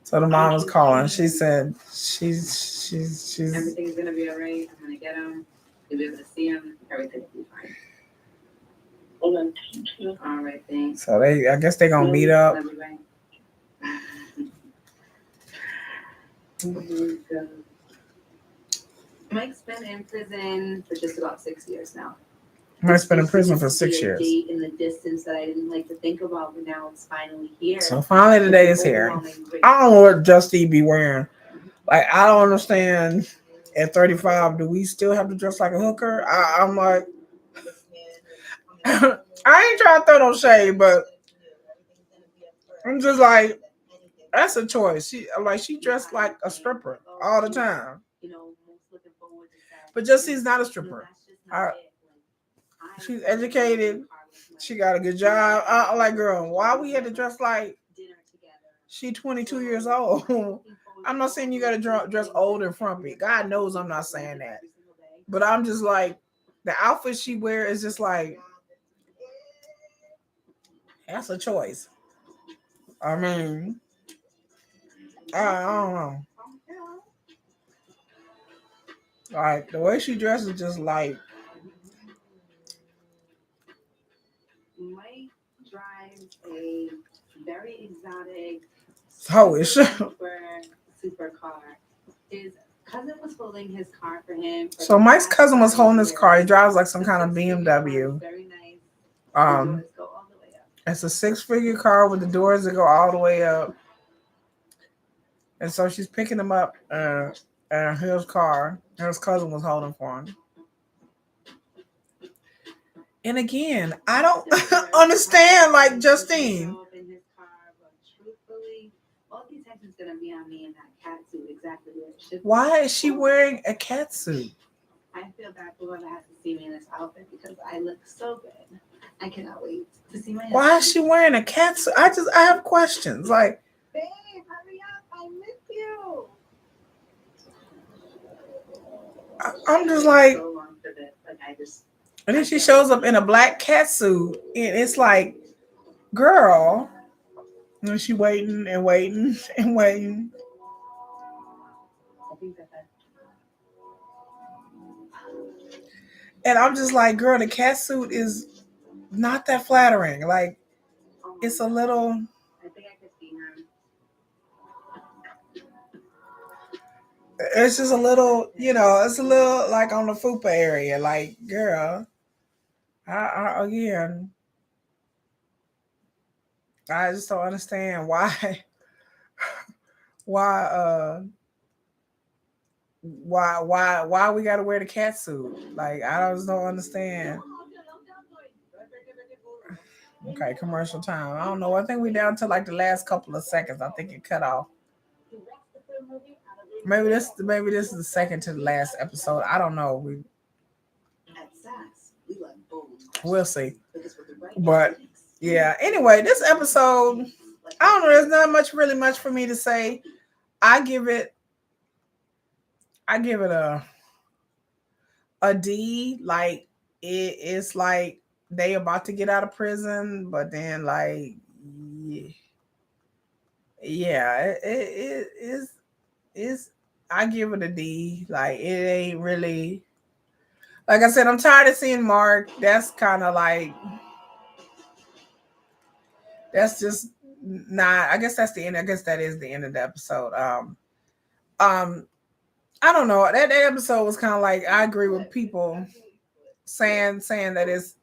So the mom was calling. She said she's everything's gonna be all right. I'm gonna get him. You'll be able to see him. Everything will be fine. All right, thanks. So I guess they're gonna meet up. Mike's been in prison for just about 6 years now. Mike's been in prison for 6 years. Date in the distance that I didn't like to think about, but now it's finally here. So finally the day is here. I don't know what Justine be wearing. Like I don't understand. At 35, do we still have to dress like a hooker? I'm like, I ain't trying to throw no shade, but I'm just like, that's a choice. She dressed like a stripper all the time. But Justine's not a stripper. She's educated. She got a good job. I'm like, girl, why we had to dress like she 22 years old? I'm not saying you got to dress old and frumpy. God knows I'm not saying that. But I'm just like, the outfit she wears is just like, that's a choice. I mean, I don't know. Like, the way she dresses just like. Mike drives a very exotic super car. His cousin was holding his car for him. So Mike's cousin was holding his car. He drives like some kind of BMW. Very nice. It's a 6-figure car with the doors that go all the way up. And so she's picking him up in his car. His cousin was holding for him. And again, I don't understand, like, Justine. Why is she wearing a cat suit? I feel bad for whoever has to see me in this outfit because I look so good. I cannot wait to see my husband. Why is she wearing a cat suit? I have questions. Like, babe, hurry up. I miss you. I'm just like, and then she shows up in a black cat suit, and it's like, girl, and she waiting and waiting and waiting. And I'm just like, girl, the cat suit is not that flattering. Like, it's a little. I think I could see her. It's just a little, it's a little like on the fupa area. Like, girl, again, I just don't understand why, why, why we got to wear the cat suit. Like, I just don't understand. Okay, commercial time. I don't know. I think we down to like the last couple of seconds. I think it cut off. Maybe this is the second to the last episode. I don't know. At SAS, we like bold We'll see. because with the right But analytics, yeah. Anyway, this episode, I don't know. There's not really much for me to say. I give it a D. Like it's like they about to get out of prison, but then like yeah, it is. I give it a D. Like it ain't really. Like I said, I'm tired of seeing Mark. That's kind of like that's just not. I guess that's the end. I guess that is the end of the episode. Um, I don't know. That episode was kind of like I agree with people saying that it's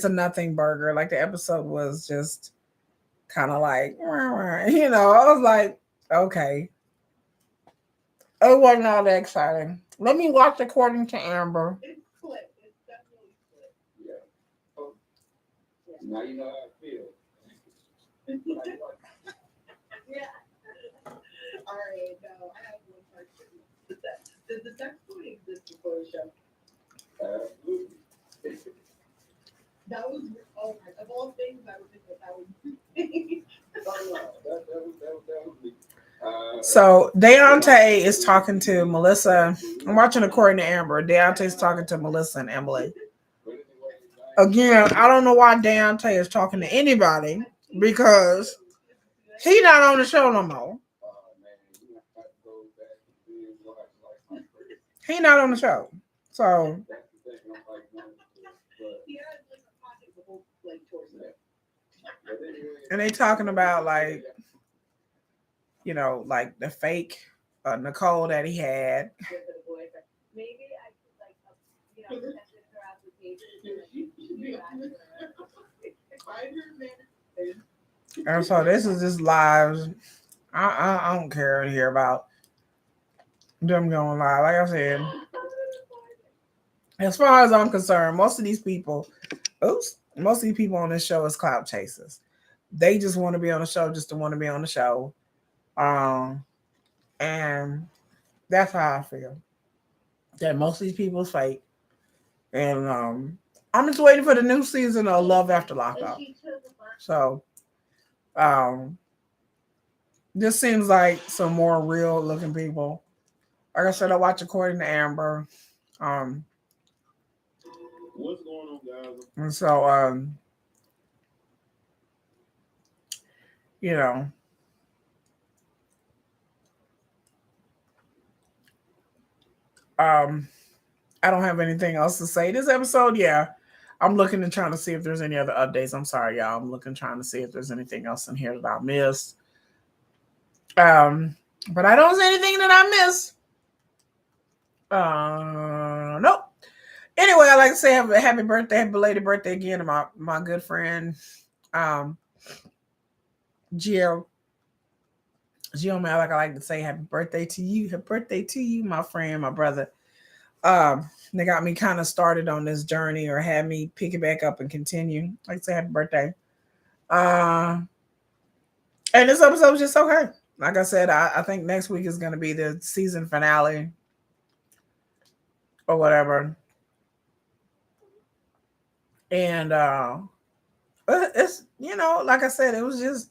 a nothing burger. Like the episode was just kind of like I was like, okay, it wasn't all that exciting. Let me watch According to Amber. it's split. It's definitely split. Yeah. Oh, now you know how I feel. Yeah. All right, no, I have one question. Did the sex toy exist before the show? Absolutely. That was, oh my, of all things, I would think that was. Oh, no, that was me. So Deontay is talking to Melissa. I'm watching According to Amber. Deontay's talking to Melissa and Emily. Again, I don't know why Deontay is talking to anybody because he not on the show no more. He not on the show. So He had like a pocket the whole like torso. and they talking about like like the fake Nicole that he had. With the boyfriend. Maybe I could like, send her application. Find her man. And so this is just lives. I don't care to hear about them going live. Like I said, as far as I'm concerned, most of these people on this show is clout chasers. They just want to be on the show just to want to be on the show. And that's how I feel. That most of these people is fake. And I'm just waiting for the new season of Love After Lockup. So this seems like some more real looking people. Like I said, I watch According to Amber. What's going on, guys? And so I don't have anything else to say. This episode, yeah. I'm looking and trying to see if there's any other updates. I'm sorry, y'all. I'm looking trying to see if there's anything else in here that I missed. But I don't see anything that I missed. Nope. Anyway, I'd like to say have a happy birthday, happy belated birthday again to my good friend, Jill. Jill, man, I like to say happy birthday to you. Happy birthday to you, my friend, my brother. They got me kind of started on this journey or had me pick it back up and continue. Like I say, happy birthday. And this episode was just okay. Like I said, I think next week is going to be the season finale or whatever. And it's like I said, it was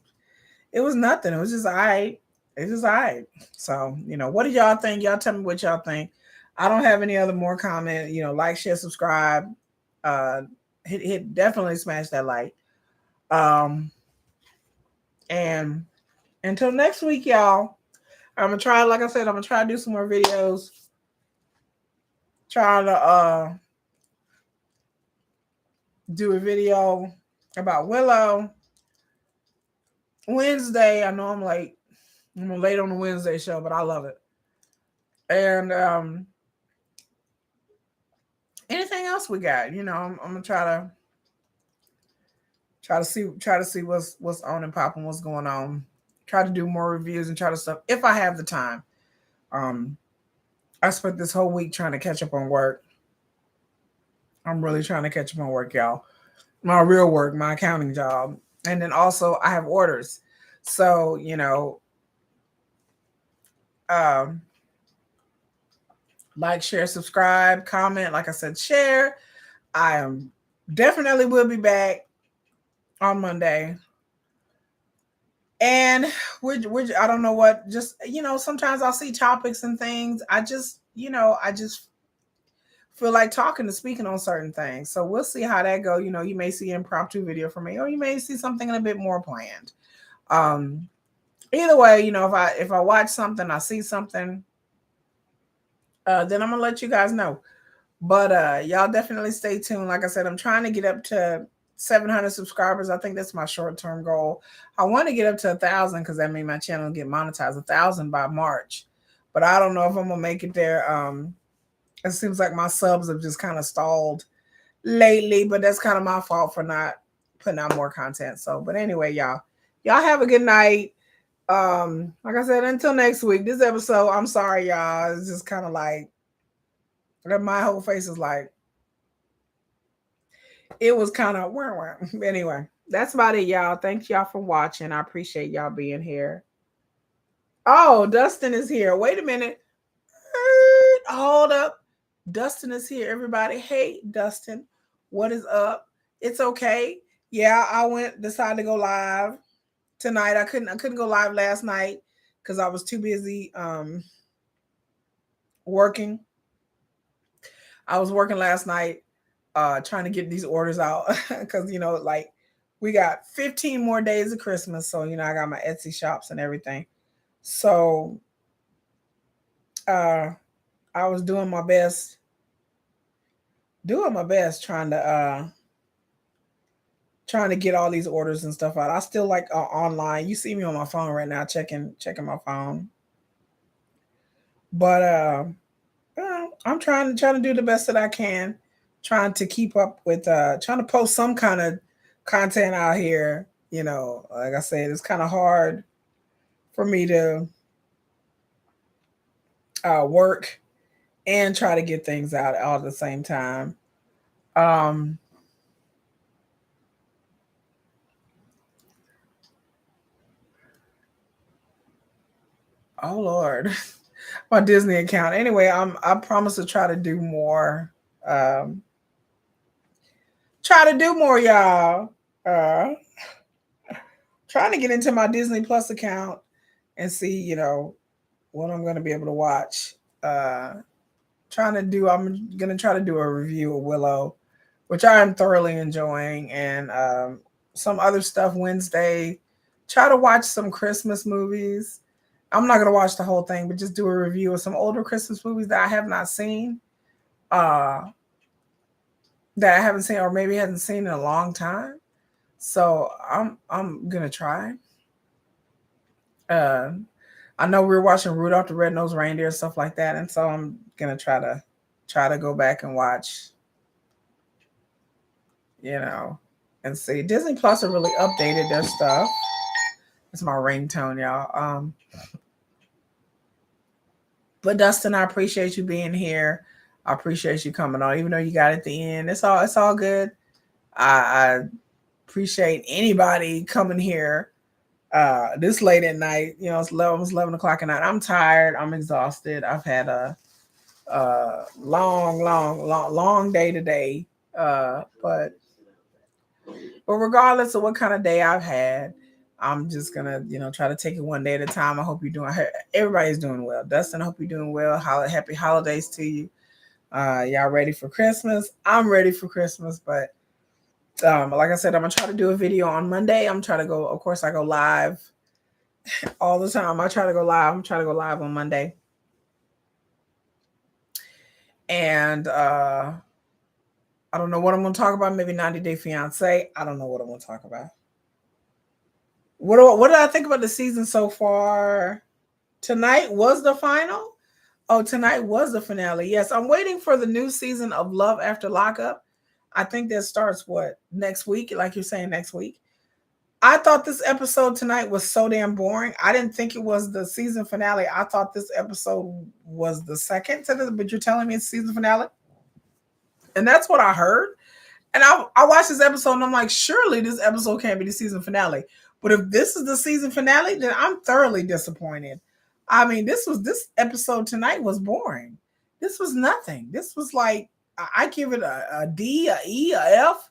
nothing. It was just all right. It's just all right. So, what do y'all think? Y'all tell me what y'all think. I don't have any other more comment. Like, share, subscribe. Hit definitely smash that like. And until next week, y'all, I'm gonna try, like I said, I'm gonna try to do some more videos. Try to do a video about Willow Wednesday. I know I'm like I'm late on the Wednesday show, but I love it. And anything else we got? You know, I'm gonna try to see what's on and popping, what's going on. Try to do more reviews and try to stuff if I have the time. Um, I spent this whole week trying to catch up on work. I'm really trying to catch up on work, y'all. My real work, my accounting job, and then also I have orders. So you know, um, like, share, subscribe, comment. Like I said, share. I am definitely will be back on Monday. And we're I don't know what, just you know, sometimes I'll see topics and things. I just, you know, I just feel like talking and speaking on certain things. So we'll see how that go. You know, you may see an impromptu video from me, or you may see something a bit more planned. Um, Either way, you know, if I watch something, I see something, then I'm gonna let you guys know. But y'all definitely stay tuned. Like I said, I'm trying to get up to 700 subscribers. I think that's my short-term goal. I want to get up to 1,000 because that means my channel will get monetized 1,000 by March. But I don't know if I'm gonna make it there. It seems like my subs have just kind of stalled lately, but that's kind of my fault for not putting out more content. So, but anyway, y'all have a good night. Like I said, until next week. This episode, I'm sorry, y'all. It's just kind of like my whole face is like, it was kind of anyway. That's about it, y'all. Thank y'all for watching. I appreciate y'all being here. Oh, Dustin is here. Wait a minute. Hold up. Dustin is here, everybody. Hey, Dustin, what is up? It's okay. Yeah, I decided to go live tonight. I couldn't go live last night because I was too busy working. I was working last night trying to get these orders out because you know, like, we got 15 more days of Christmas. So, you know, I got my Etsy shops and everything. So I was doing my best trying to get all these orders and stuff out. I still like online. You see me on my phone right now, checking my phone. But I'm trying to do the best that I can, trying to keep up with trying to post some kind of content out here. You know, like I said, it's kind of hard for me to work and try to get things out all at the same time. Oh Lord, my Disney account. Anyway, I promise to try to do more. Try to do more, y'all. Trying to get into my Disney Plus account and see, you know, what I'm going to be able to watch. I'm going to try to do a review of Willow, which I am thoroughly enjoying, and some other stuff Wednesday. Try to watch some Christmas movies. I'm not going to watch the whole thing, but just do a review of some older Christmas movies that I have not seen, that I haven't seen, or maybe haven't seen in a long time. So I'm going to try. I know we were watching Rudolph the Red-Nosed Reindeer, stuff like that, and so I'm going to try to go back and watch, you know, and see. Disney Plus have really updated their stuff. It's my ringtone, y'all. But Dustin, I appreciate you being here. I appreciate you coming on, even though you got at the end. It's all good. I appreciate anybody coming here this late at night. You know, it's almost 11 o'clock at night. I'm tired. I'm exhausted. I've had a long day today. But regardless of what kind of day I've had, I'm just gonna, you know, try to take it one day at a time. I hope you're doing. Everybody's doing well. Dustin, I hope you're doing well. Happy holidays to you. Y'all ready for Christmas? I'm ready for Christmas, but like I said, I'm gonna try to do a video on Monday. I'm trying to go. Of course, I go live all the time. I try to go live. I'm trying to go live on Monday, and I don't know what I'm gonna talk about. Maybe 90 Day Fiance. I don't know what I'm gonna talk about. What did I think about the season so far? Tonight was the final? Oh, tonight was the finale. Yes, I'm waiting for the new season of Love After Lockup. I think that starts what next week, like you're saying next week. I thought this episode tonight was so damn boring. I didn't think it was the season finale. I thought this episode was the second to the, but you're telling me it's season finale? And that's what I heard. And I watched this episode and I'm like, surely this episode can't be the season finale. But if this is the season finale, then I'm thoroughly disappointed. I mean, this episode tonight was boring. This was nothing. This was like I give it a D, a E, a F.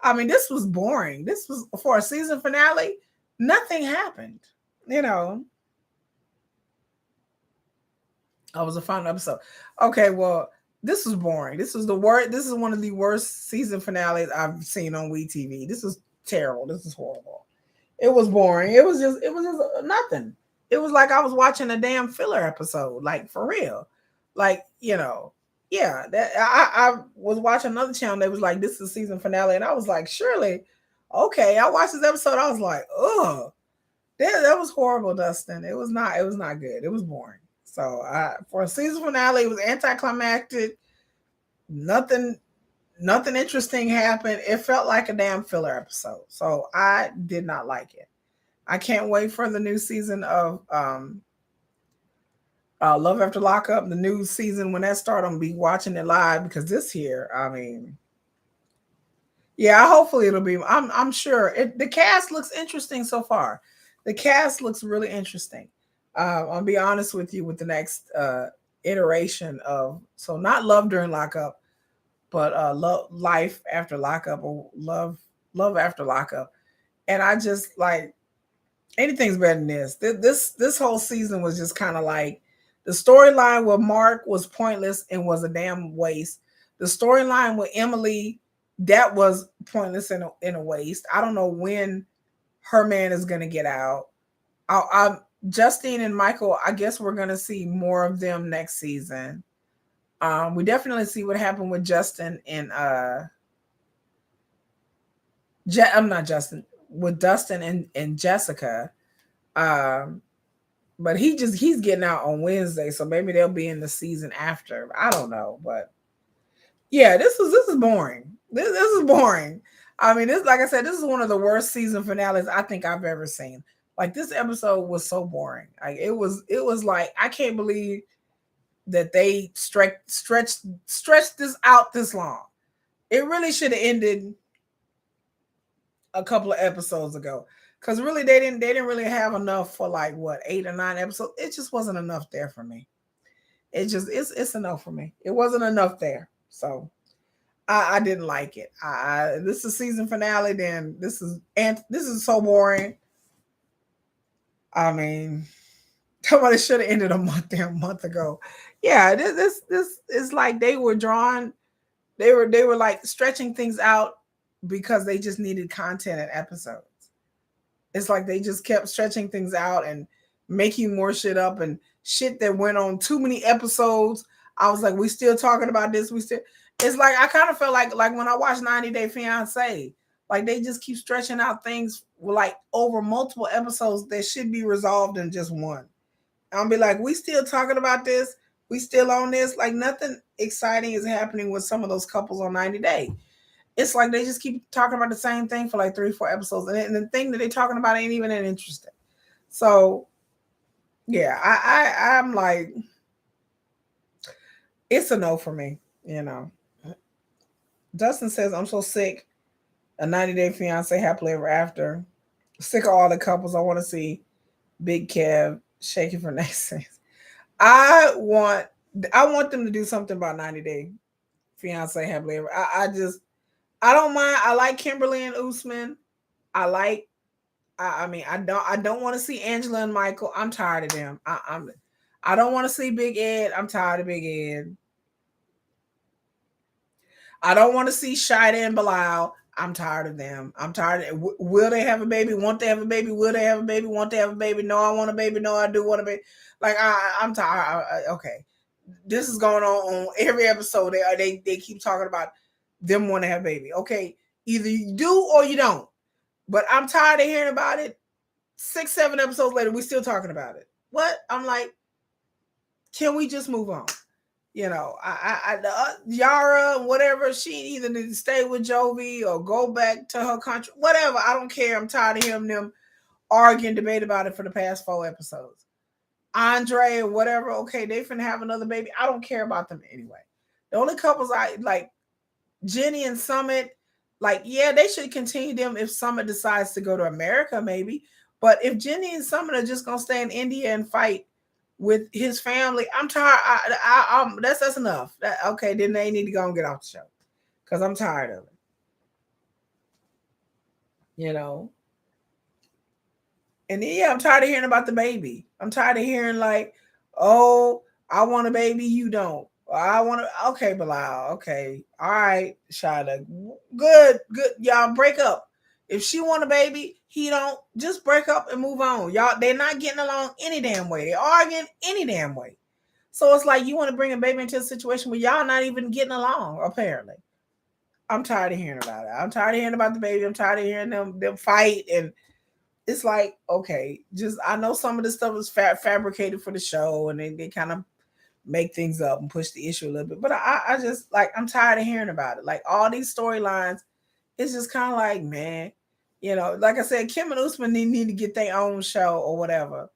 I mean, this was boring. This was for a season finale. Nothing happened. You know, it was a fun episode. Okay, well, this was boring. This is the worst. This is one of the worst season finales I've seen on WeTV. This is terrible. This is horrible. It was boring. It was just nothing. It was like I was watching a damn filler episode, like for real. Like, you know, yeah. That I was watching another channel that was like, this is season finale, and I was like, surely, okay. I watched this episode. I was like, oh, that was horrible, Dustin. It was not good. It was boring. So for a season finale, it was anticlimactic. Nothing interesting happened. It felt like a damn filler episode. So I did not like it. I can't wait for the new season of Love After Lockup. The new season, when that starts, I'm gonna be watching it live because this here, I mean, yeah, hopefully it'll be. I'm sure the cast looks interesting so far. The cast looks really interesting. I'll be honest with you with the next iteration of, so not Love During Lockup, but Life After Lockup, or Love After Lockup. And I just like, anything's better than this. This whole season was just kind of like, the storyline with Mark was pointless and was a damn waste. The storyline with Emily, that was pointless in a waste. I don't know when her man is gonna get out. Justine and Michael, I guess we're gonna see more of them next season. We definitely see what happened with Justin and I'm not Justin, with Dustin and Jessica. But he's getting out on Wednesday, so maybe they'll be in the season after. I don't know, but yeah, this is boring. This is boring. I mean, this, like I said, this is one of the worst season finales I think I've ever seen. Like, this episode was so boring. Like it was like, I can't believe that they stretched this out this long. It really should have ended a couple of episodes ago, because really they didn't really have enough for like what, 8 or 9 episodes. It just wasn't enough there for me. It's enough for me. It wasn't enough there, so I didn't like it. This is season finale. Then this is so boring. I mean, somebody should have ended a month ago. Yeah, this is like they were like stretching things out because they just needed content and episodes. It's like they just kept stretching things out and making more shit up, and shit that went on too many episodes. I was like, we still talking about this? It's like, I kind of felt like when I watched 90 Day Fiancé, like they just keep stretching out things like over multiple episodes that should be resolved in just one. I'll be like, we still talking about this? We still on this? Like, nothing exciting is happening with some of those couples on 90 Day. It's like they just keep talking about the same thing for like 3-4 episodes, and the thing that they're talking about ain't even that interesting. So yeah, I'm like, it's a no for me, you know. Dustin says, I'm so sick. A 90 Day Fiancé happily ever after. Sick of all the couples. I want to see Big Kev shaking for next season. I want them to do something about 90 Day Fiancé happily ever. I don't mind. I like Kimberly and Usman. I don't want to see Angela and Michael. I'm tired of them. I don't want to see Big Ed. I'm tired of Big Ed. I don't want to see Shida and Bilal. I'm tired of them. I'm tired. Will they have a baby? Won't they have a baby? Will they have a baby? Won't they have a baby? No, I want a baby. No, I do want a baby. Like, I'm tired. Okay, this is going on every episode. They keep talking about them want to have a baby. Okay, either you do or you don't. But I'm tired of hearing about it. 6-7 episodes later, we're still talking about it. what? I'm like, can we just move on? You know, Yara, whatever, she either need to stay with Jovi or go back to her country, whatever. I don't care. I'm tired of hearing them argue and debate about it for the past 4 episodes. Andre or whatever, okay, they finna have another baby. I don't care about them anyway. The only couples I like, Jenny and Summit, like, yeah, they should continue them if Summit decides to go to America, maybe. But if Jenny and Summit are just gonna stay in India and fight with his family, I'm tired. That's enough. Okay, then they need to go and get off the show because I'm tired of it. You know. And yeah, I'm tired of hearing about the baby. I'm tired of hearing like, oh, I want a baby, you don't. I want to. Okay, Bilal. Okay, all right, Shada. Good. Y'all break up. If she want a baby, he don't. Just break up and move on. Y'all, they're not getting along any damn way. They're arguing any damn way. So it's like you want to bring a baby into a situation where y'all not even getting along. Apparently, I'm tired of hearing about it. I'm tired of hearing about the baby. I'm tired of hearing them fight and. It's like, okay, just I know some of this stuff is fabricated for the show and they kind of make things up and push the issue a little bit. But I just like, I'm tired of hearing about it. Like all these storylines, it's just kind of like, man, you know, like I said, Kim and Usman need to get their own show or whatever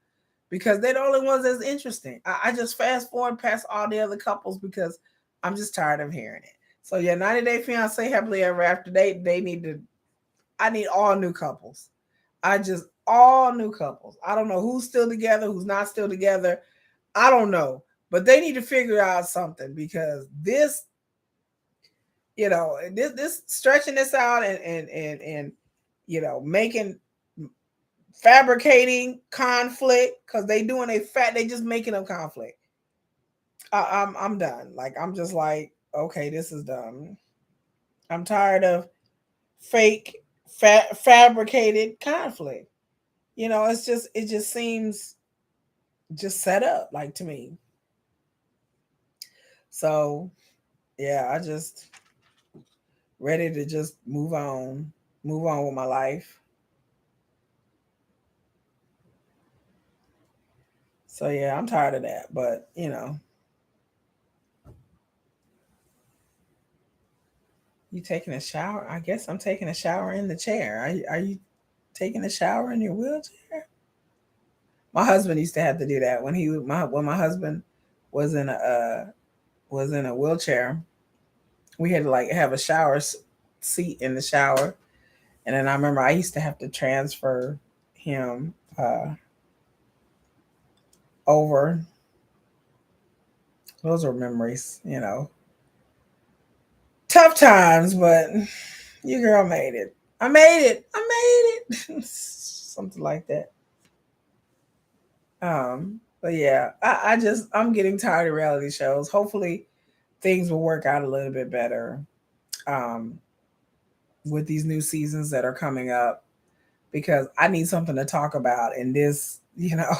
because they're the only ones that's interesting. I just fast forward past all the other couples because I'm just tired of hearing it. So yeah, 90 Day Fiance, Happily Ever After, they need to, I need all new couples. All new couples. I don't know who's still together, who's not still together. I don't know, but they need to figure out something because this, you know, this stretching this out and you know, fabricating conflict because they just making up conflict. I'm done. Like I'm just like, okay, this is done. I'm tired of fake fabricated conflict. You know, it just seems just set up like to me. So yeah, I just ready to just move on with my life. So yeah, I'm tired of that. But you know, you taking a shower? I guess I'm taking a shower in the chair. Are you taking a shower in your wheelchair? My husband used to have to do that when my husband was in a wheelchair. We had to like have a shower seat in the shower, and then I remember I used to have to transfer him over. Those were memories, you know. Tough times, but your girl made it. I made it. I made it. Something like that. But yeah, I'm getting tired of reality shows. Hopefully things will work out a little bit better um with these new seasons that are coming up because I need something to talk about and this, you know,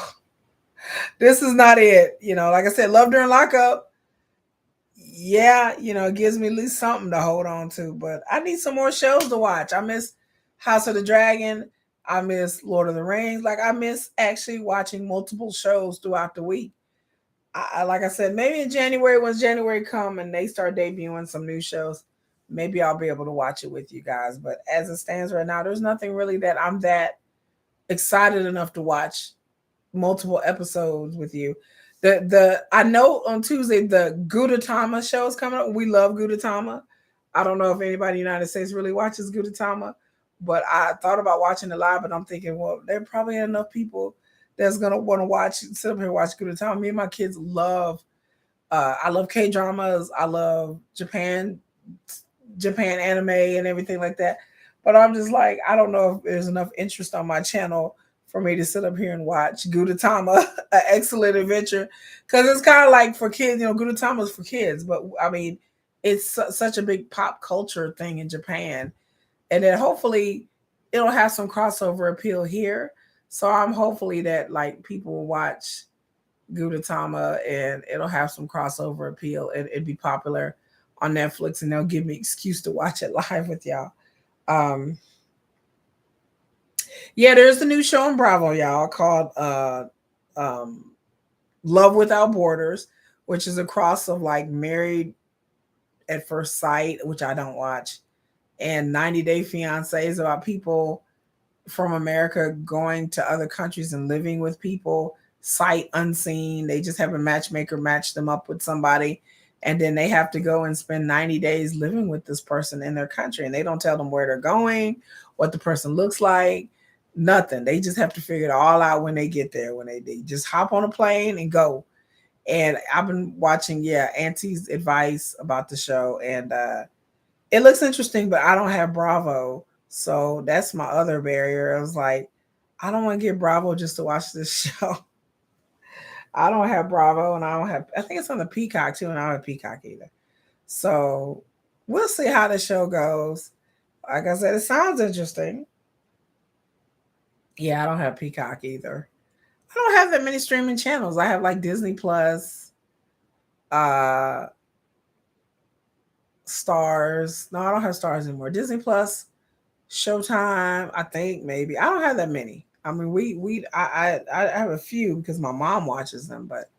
this is not it. You know, like I said, Love During Lockup, yeah, you know, it gives me at least something to hold on to, but I need some more shows to watch. I miss House of the Dragon. I miss Lord of the Rings. Like I miss actually watching multiple shows throughout the week. Like I said, maybe in January, once January come and they start debuting some new shows, maybe I'll be able to watch it with you guys. But as it stands right now, there's nothing really that I'm that excited enough to watch multiple episodes with you. I know on Tuesday the Gudetama show is coming up. We love Gudetama. I don't know if anybody in the United States really watches Gudetama, but I thought about watching it live, but I'm thinking, well, there probably ain't enough people that's gonna want to sit up here and watch Gudetama. Me and my kids love I love K dramas. I love Japan anime and everything like that. But I'm just like, I don't know if there's enough interest on my channel for me to sit up here and watch Gudetama, an excellent adventure. Because it's kind of like for kids, you know, Gudetama is for kids. But I mean, it's such a big pop culture thing in Japan. And then hopefully it'll have some crossover appeal here. So I'm hopefully that like people will watch Gudetama and it'll have some crossover appeal and it'd be popular on Netflix and they'll give me excuse to watch it live with y'all. Yeah, there's a new show on Bravo, y'all, called Love Without Borders, which is a cross of like Married at First Sight, which I don't watch, and 90 Day Fiance is about people from America going to other countries and living with people sight unseen. They just have a matchmaker match them up with somebody, and then they have to go and spend 90 days living with this person in their country, and they don't tell them where they're going, what the person looks like, nothing. They just have to figure it all out when they get there. When they just hop on a plane and go. And I've been watching, Auntie's advice about the show, and it looks interesting, but I don't have Bravo. So that's my other barrier. I was like, I don't want to get Bravo just to watch this show. I don't have Bravo, and I think it's on the Peacock too, and I don't have Peacock either. So we'll see how the show goes. Like I said, it sounds interesting. Yeah, I don't have Peacock either. I don't have that many streaming channels. I have like Disney Plus, uh, Stars. No, I don't have Stars anymore. Disney Plus, Showtime, I think maybe. I don't have that many. I mean, I have a few because my mom watches them, but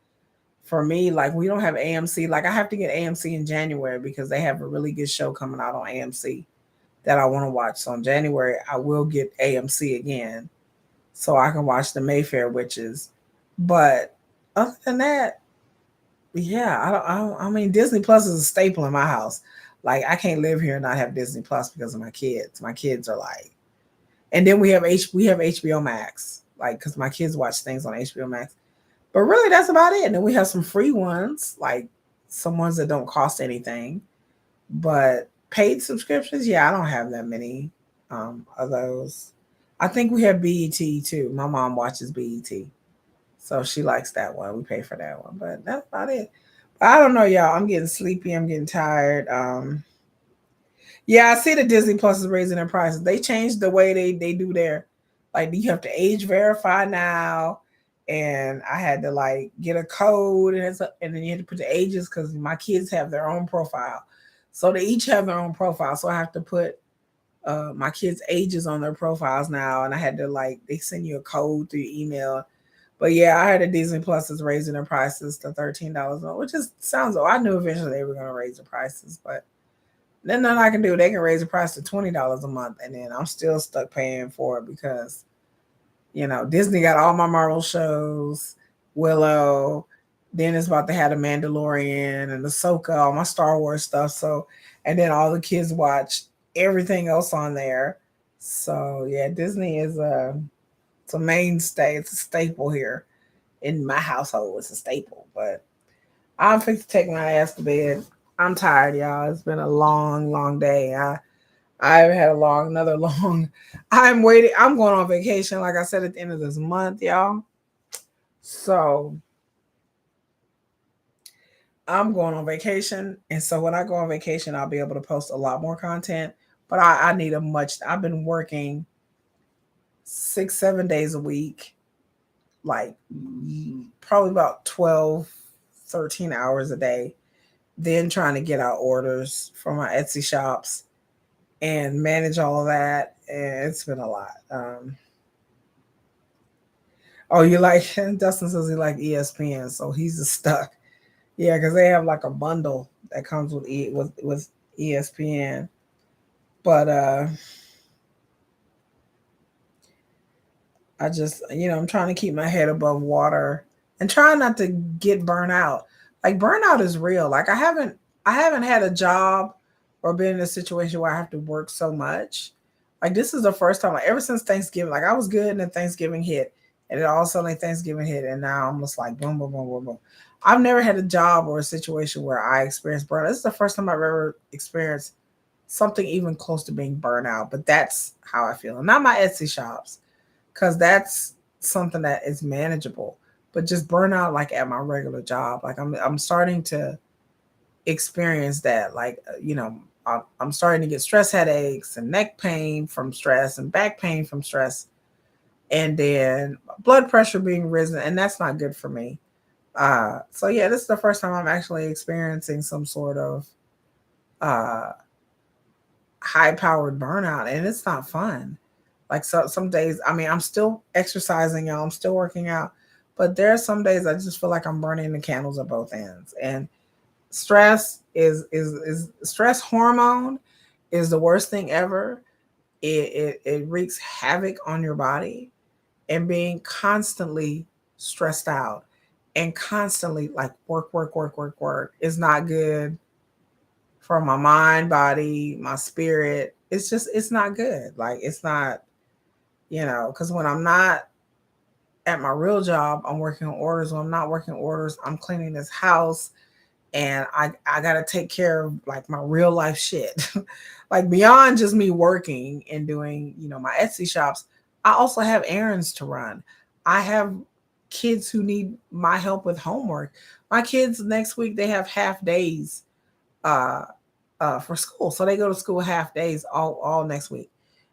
for me, like we don't have AMC. Like I have to get AMC in January because they have a really good show coming out on AMC that I want to watch. So in January, I will get AMC again so I can watch the Mayfair Witches. But other than that, yeah, I mean, Disney Plus is a staple in my house. Like I can't live here and not have Disney Plus because of my kids. My kids are like, and then we have HBO Max, like because my kids watch things on HBO Max. But really, that's about it. And then we have some free ones, like some ones that don't cost anything. But paid subscriptions, yeah, I don't have that many of those. I think we have BET too. My mom watches BET. So she likes that one. We pay for that one. But that's about it. But I don't know, y'all. I'm getting sleepy. I'm getting tired. Yeah, I see the Disney Plus is raising their prices. They changed the way they do their, like you have to age verify now. And I had to like get a code and then you had to put the ages because my kids have their own profile. So they each have their own profile. So I have to put my kids' ages on their profiles now. And I had to like, they send you a code through your email. But yeah, I heard that Disney Plus is raising their prices to $13, which just sounds, I knew eventually they were going to raise the prices, but then nothing I can do. They can raise the price to $20 a month, and then I'm still stuck paying for it because, Disney got all my Marvel shows, Willow. Then it's about to have the Mandalorian and Ahsoka, all my Star Wars stuff. So, and then all the kids watch everything else on there. So yeah, Disney is it's a mainstay. It's a staple here in my household. It's a staple. But I'm fixing to take my ass to bed. I'm tired, y'all. It's been a long, long day. I've had another long. I'm waiting. I'm going on vacation, like I said, at the end of this month, y'all. So I'm going on vacation. And so when I go on vacation, I'll be able to post a lot more content. But I need I've been working 6-7 days a week, like probably about 12, 13 hours a day. Then trying to get out orders for my Etsy shops and manage all of that. And it's been a lot. Oh, you like Dustin says he like ESPN, so he's stuck. Yeah, because they have like a bundle that comes with with ESPN. But I just, I'm trying to keep my head above water and trying not to get burnt out. Like burnout is real. Like I haven't had a job or been in a situation where I have to work so much. Like this is the first time, like ever since Thanksgiving, like I was good and then Thanksgiving hit and then all of a sudden Thanksgiving hit and now I'm just like boom, boom, boom, boom, boom. I've never had a job or a situation where I experienced burnout. This is the first time I've ever experienced something even close to being burnout, but that's how I feel. Not my Etsy shops, because that's something that is manageable, but just burnout like at my regular job. Like I'm starting to experience that. Like, I'm starting to get stress headaches and neck pain from stress and back pain from stress. And then blood pressure being risen. And that's not good for me. So yeah, this is the first time I'm actually experiencing some sort of high-powered burnout, and it's not fun. Like some days, I mean, I'm still exercising, y'all. I'm still working out, But there are some days I just feel like I'm burning the candles at both ends. And stress is stress hormone is the worst thing ever. It wreaks havoc on your body, and being constantly stressed out and constantly like work is not good for my mind, body, my spirit. It's not good. Like it's not, because when I'm not at my real job, I'm working on orders. When I'm not working orders, I'm cleaning this house, and I gotta take care of like my real life shit. Like beyond just me working and doing, my Etsy shops, I also have errands to run. I have kids who need my help with homework. My kids next week, they have half days uh for school. So they go to school half days all next week.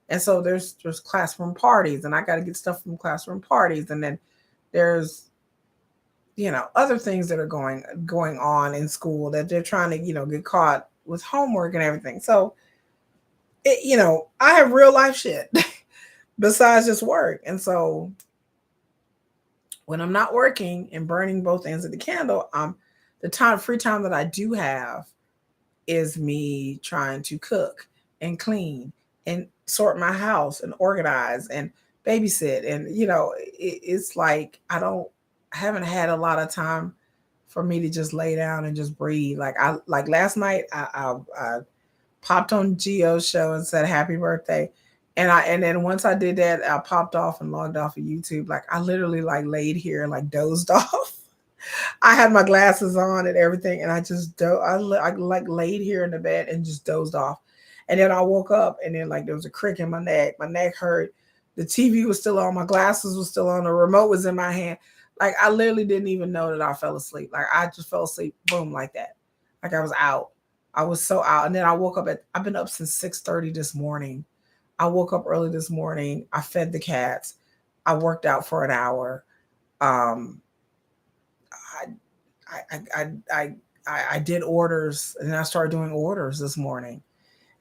And so there's classroom parties, and I got to get stuff from classroom parties, and then there's other things that are going on in school that they're trying to get caught with homework and everything. So I have real life shit besides just work. And so when I'm not working and burning both ends of the candle, the free time that I do have is me trying to cook and clean and sort my house and organize and babysit. And it's like I haven't had a lot of time for me to just lay down and just breathe. Like last night I popped on Gio's show and said happy birthday. And then once I did that, I popped off and logged off of YouTube. Like I literally like laid here and like dozed off. I had my glasses on and everything, and I just I like laid here in the bed and just dozed off. And then I woke up, and then like there was a crick in my neck. My neck hurt. The TV was still on. My glasses was still on. The remote was in my hand. Like I literally didn't even know that I fell asleep. Like I just fell asleep, boom, like that. Like I was out. I was so out. And then I woke up I've been up since 6:30 this morning. I woke up early this morning. I fed the cats. I worked out for an hour. I did orders, and I started doing orders this morning.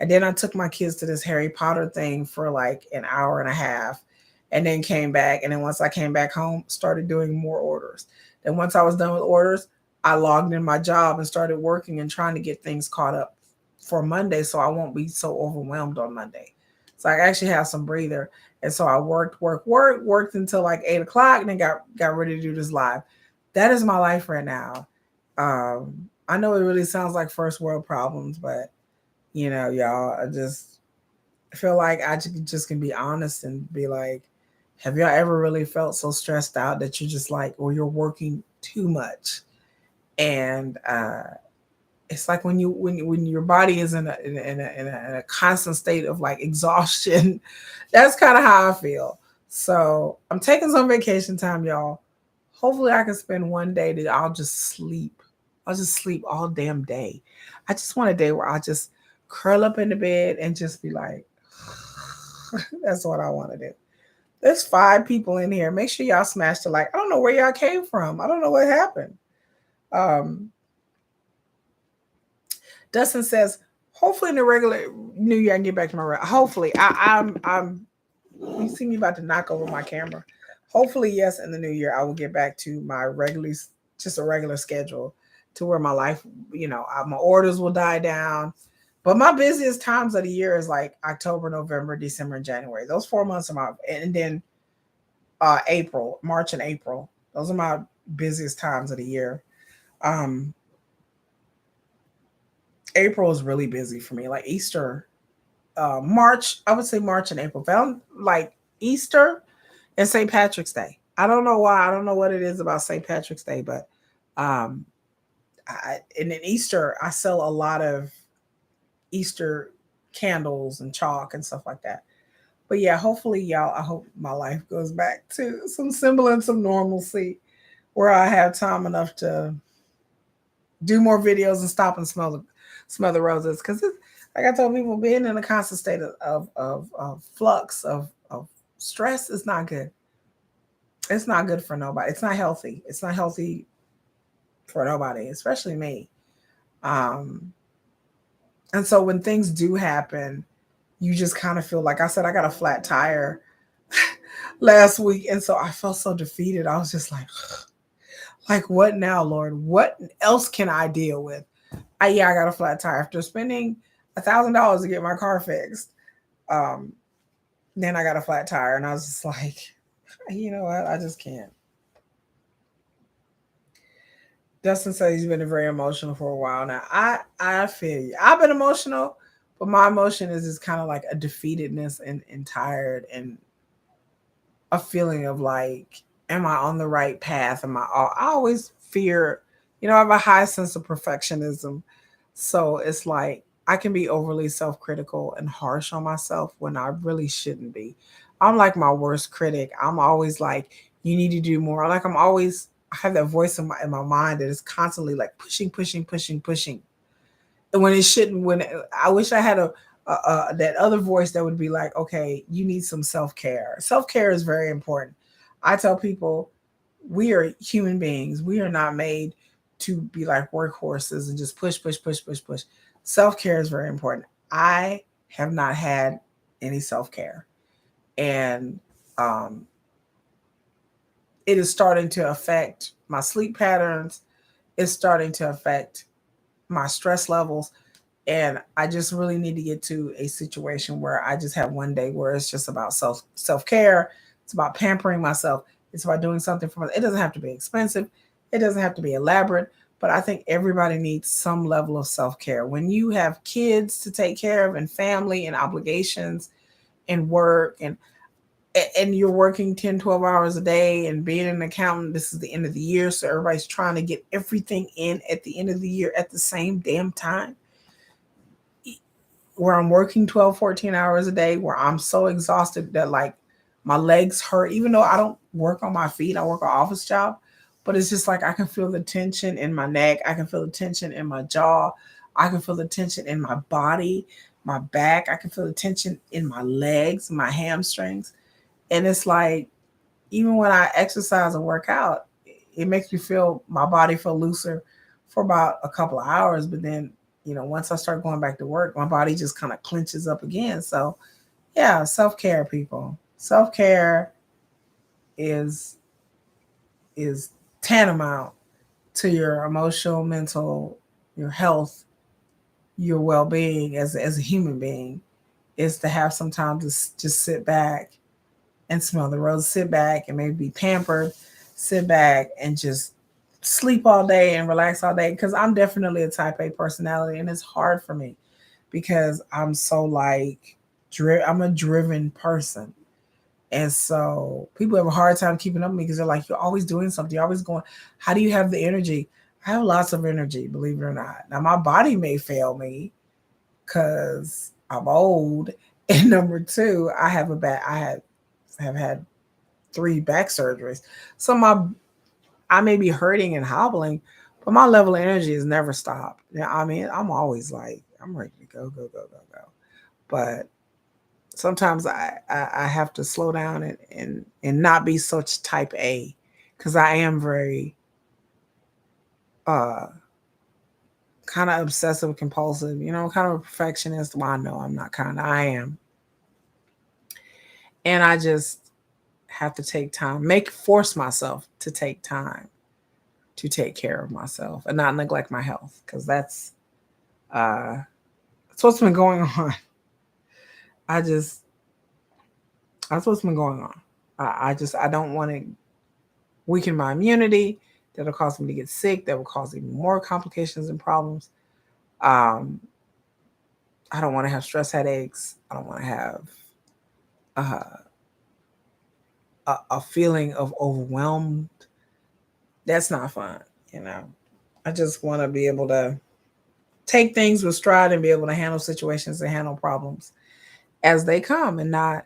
And then I took my kids to this Harry Potter thing for like an hour and a half, and then came back. And then once I came back home, started doing more orders. Then once I was done with orders, I logged in my job and started working and trying to get things caught up for Monday, so I won't be so overwhelmed on Monday. So I actually have some breather. And so I worked until like 8 o'clock, and then got ready to do this live. That is my life right now. I know it really sounds like first world problems, but y'all, I just feel like I just can be honest and be like, have y'all ever really felt so stressed out that you're just like, or you're working too much? And it's like when your body is in a constant state of like exhaustion. That's kind of how I feel. So I'm taking some vacation time, y'all. Hopefully I can spend one day that I'll just sleep. I'll just sleep all damn day. I just want a day where I'll just curl up in the bed and just be like, that's what I want to do. There's 5 people in here. Make sure y'all smash the like. I don't know where y'all came from. I don't know what happened. Dustin says, hopefully in the regular New Year I can get back to my hopefully. I'm you see me about to knock over my camera. Hopefully, yes, in the new year I will get back to my just a regular schedule, to where my life, my orders will die down. But my busiest times of the year is like October, November, December, and January. Those 4 months are and then March and April. Those are my busiest times of the year. April is really busy for me. Like Easter, March, I would say March and April. Found like Easter and St. Patrick's Day. I don't know why. I don't know what it is about St. Patrick's Day, but and in Easter, I sell a lot of Easter candles and chalk and stuff like that. But yeah, hopefully, y'all, I hope my life goes back to some semblance of normalcy, where I have time enough to do more videos and stop and smell the roses. Because like I told people, being in a constant state of flux of stress is not good. It's not good for nobody. It's not healthy. It's not healthy for nobody, especially me. And so when things do happen, you just kind of feel like, I said, I got a flat tire. last week. And so I felt so defeated. I was just like, what now, Lord? What else can I deal with? I got a flat tire after spending $1,000 to get my car fixed. Then I got a flat tire, and I was just like, you know what? I just can't. Dustin said he's been very emotional for a while now. I feel you. I've been emotional, but my emotion is just kind of like a defeatedness and tired and a feeling of like, am I on the right path? I always fear, I have a high sense of perfectionism. So it's like I can be overly self-critical and harsh on myself when I really shouldn't be. I'm like my worst critic. I'm always like, you need to do more. Like I have that voice in my mind that is constantly like pushing, pushing, pushing, pushing. And when it shouldn't, when I wish I had that other voice that would be like, okay, you need some self-care. Self-care is very important. I tell people we are human beings. We are not made to be like workhorses and just push, push, push, push, push. Self-care is very important. I have not had any self-care. And it is starting to affect my sleep patterns. It's starting to affect my stress levels. And I just really need to get to a situation where I just have one day where it's just about self-care. It's about pampering myself. It's about doing something for myself. It doesn't have to be expensive. It doesn't have to be elaborate, but I think everybody needs some level of self-care. When you have kids to take care of and family and obligations and work and you're working 10, 12 hours a day and being an accountant, this is the end of the year. So everybody's trying to get everything in at the end of the year at the same damn time, where I'm working 12, 14 hours a day, where I'm so exhausted that like my legs hurt, even though I don't work on my feet, I work an office job, but it's just like I can feel the tension in my neck. I can feel the tension in my jaw. I can feel the tension in my body, my back. I can feel the tension in my legs, my hamstrings. And it's like, even when I exercise and work out, it makes me feel my body feel looser for about a couple of hours. But then, once I start going back to work, my body just kind of clenches up again. So, yeah, self-care, people. Self-care is tantamount to your emotional, mental, your health, your well-being as a human being. Is to have some time to just sit back and smell the roses, sit back and maybe be pampered, sit back and just sleep all day and relax all day. Because I'm definitely a type A personality, and it's hard for me because I'm so like, I'm a driven person. And so people have a hard time keeping up with me because they're like, you're always doing something. You're always going, how do you have the energy? I have lots of energy, believe it or not. Now, my body may fail me because I'm old. And number two, I have had 3 back surgeries. So I may be hurting and hobbling, but my level of energy has never stopped. Yeah, I mean, I'm always like, I'm ready to go, go, go, go, go. But sometimes I have to slow down and not be such type A, because I am very uh kind of obsessive compulsive, kind of a perfectionist. Well, I know I'm not kind of, I am. And I just have to take time, force myself to take time to take care of myself and not neglect my health, because uh that's what's been going on. I just That's what's been going on. I don't want to weaken my immunity. That'll cause me to get sick. That will cause even more complications and problems. Um, I don't want to have stress headaches. I don't want to have uh, a feeling of overwhelmed. That's not fun, you know. I just want to be able to take things with stride and be able to handle situations and handle problems as they come, and not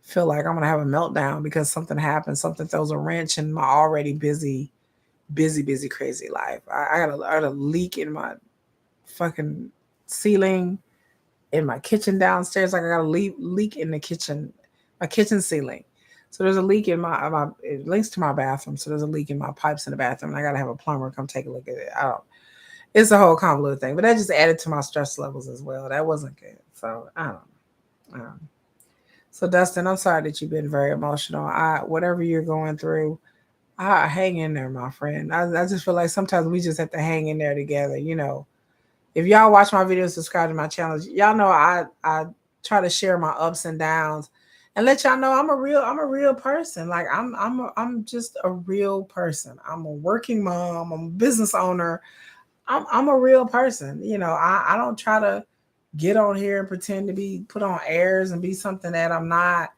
feel like I'm gonna have a meltdown because something happens, something throws a wrench in my already busy, crazy life. I got a leak in my fucking ceiling in my kitchen downstairs. Like I got a leak in the kitchen, my kitchen ceiling. So there's a leak in my it links to my bathroom. So there's a leak in my pipes in the bathroom. And I gotta have a plumber come take a look at it. I don't. It's a whole convoluted thing, but that just added to my stress levels as well. That wasn't good. So I don't know. So Dustin, I'm sorry that you've been very emotional. Whatever you're going through, hang in there, my friend. I just feel like sometimes we just have to hang in there together. If y'all watch my videos, subscribe to my channel, y'all know I try to share my ups and downs and let y'all know I'm a real person. Like I'm just a real person. I'm a working mom. I'm a business owner. I'm a real person. I don't try to get on here and pretend to be put on airs and be something that I'm not.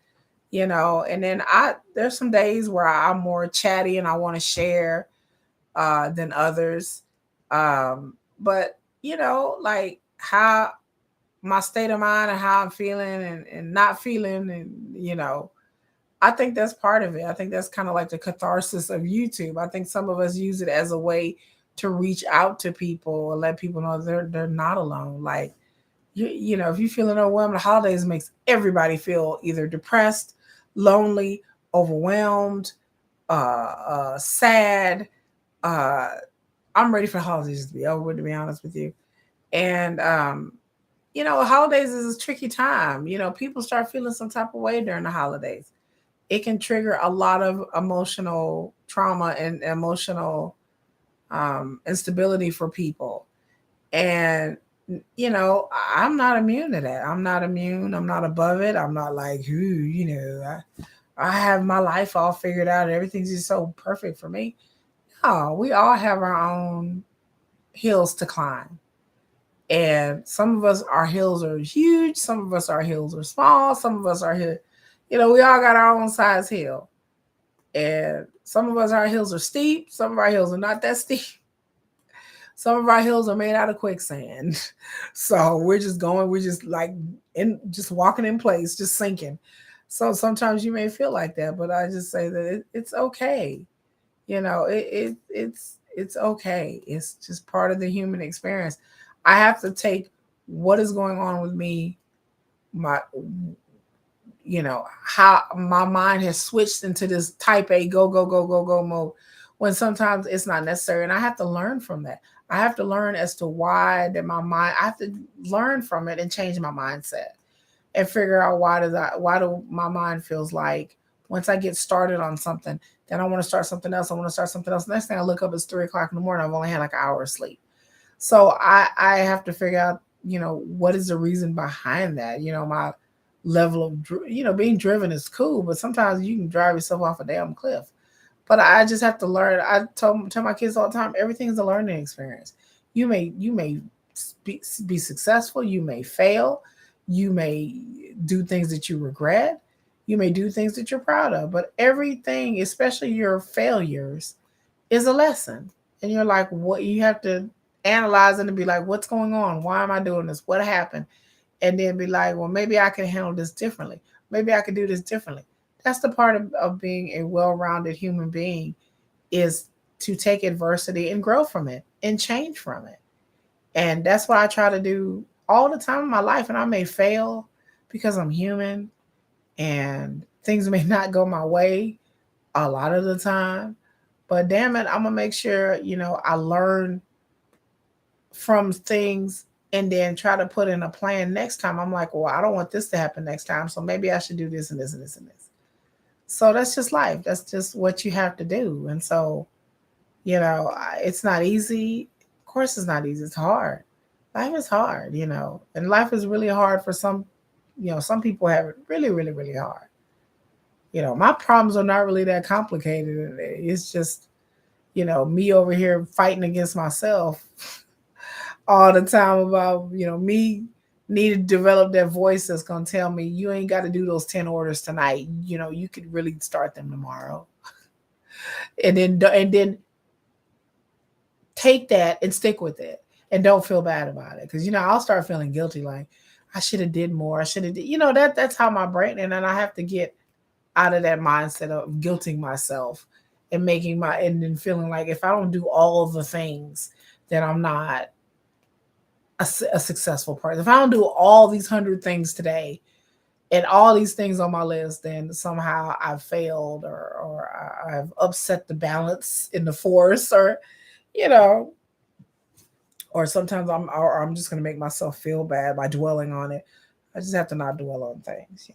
And then there's some days where I'm more chatty and I want to share than others. But like how my state of mind and how I'm feeling and not feeling, and I think that's part of it. I think that's kind of like the catharsis of YouTube. I think some of us use it as a way to reach out to people and let people know they're not alone. Like if you're feeling overwhelmed, the holidays makes everybody feel either depressed, lonely, overwhelmed, sad. Uh, I'm ready for the holidays to be over, to be honest with you. And holidays is a tricky time. People start feeling some type of way during the holidays. It can trigger a lot of emotional trauma and emotional instability for people. And I'm not immune to that. I'm not immune. I'm not above it. I'm not like, I have my life all figured out. Everything's just so perfect for me. No, we all have our own hills to climb. And some of us, our hills are huge. Some of us, our hills are small. Some of us are here. We all got our own size hill. And some of us, our hills are steep. Some of our hills are not that steep. Some of our hills are made out of quicksand. So we're just like just walking in place, just sinking. So sometimes you may feel like that, but I just say that it's okay. It's okay. It's just part of the human experience. I have to take what is going on with me, my how my mind has switched into this type A go go go go go mode, when sometimes it's not necessary, and I have to learn from that. I have to learn as to why that my mind. I have to learn from it and change my mindset and figure out why do my mind feels like once I get started on something, then I want to start something else. I want to start something else. Next thing I look up, it's 3 o'clock in the morning. I've only had like an hour of sleep. So I have to figure out, what is the reason behind that? My level of, being driven is cool, but sometimes you can drive yourself off a damn cliff. But I just have to learn. I tell my kids all the time, everything is a learning experience. You may be successful. You may fail. You may do things that you regret. You may do things that you're proud of. But everything, especially your failures, is a lesson. And you're like, what you have to analyze it and be like, what's going on? Why am I doing this? What happened? And then be like, well, maybe I can handle this differently. Maybe I could do this differently. That's the part of being a well-rounded human being, is to take adversity and grow from it and change from it. And that's what I try to do all the time in my life. And I may fail because I'm human and things may not go my way a lot of the time. But damn it, I'm going to make sure, I learn from things and then try to put in a plan next time. I'm like, well, I don't want this to happen next time. So maybe I should do this and this and this and this. So that's just life. That's just what you have to do. And so, it's not easy. Of course, it's not easy. It's hard. Life is hard, and life is really hard for some. Some people have it really, really, really hard. My problems are not really that complicated. It's just, me over here fighting against myself all the time about, me need to develop that voice that's going to tell me you ain't got to do those 10 orders tonight. You could really start them tomorrow. And then take that and stick with it and don't feel bad about it. Cause I'll start feeling guilty. Like I should have did more. I should have did, that's how my brain, and then I have to get out of that mindset of guilting myself and and then feeling like if I don't do all of the things, then I'm not a successful person. If I don't do all these 100 things today and all these things on my list, then somehow I've failed or I've upset the balance in the force, or, or sometimes I'm just going to make myself feel bad by dwelling on it. I just have to not dwell on things.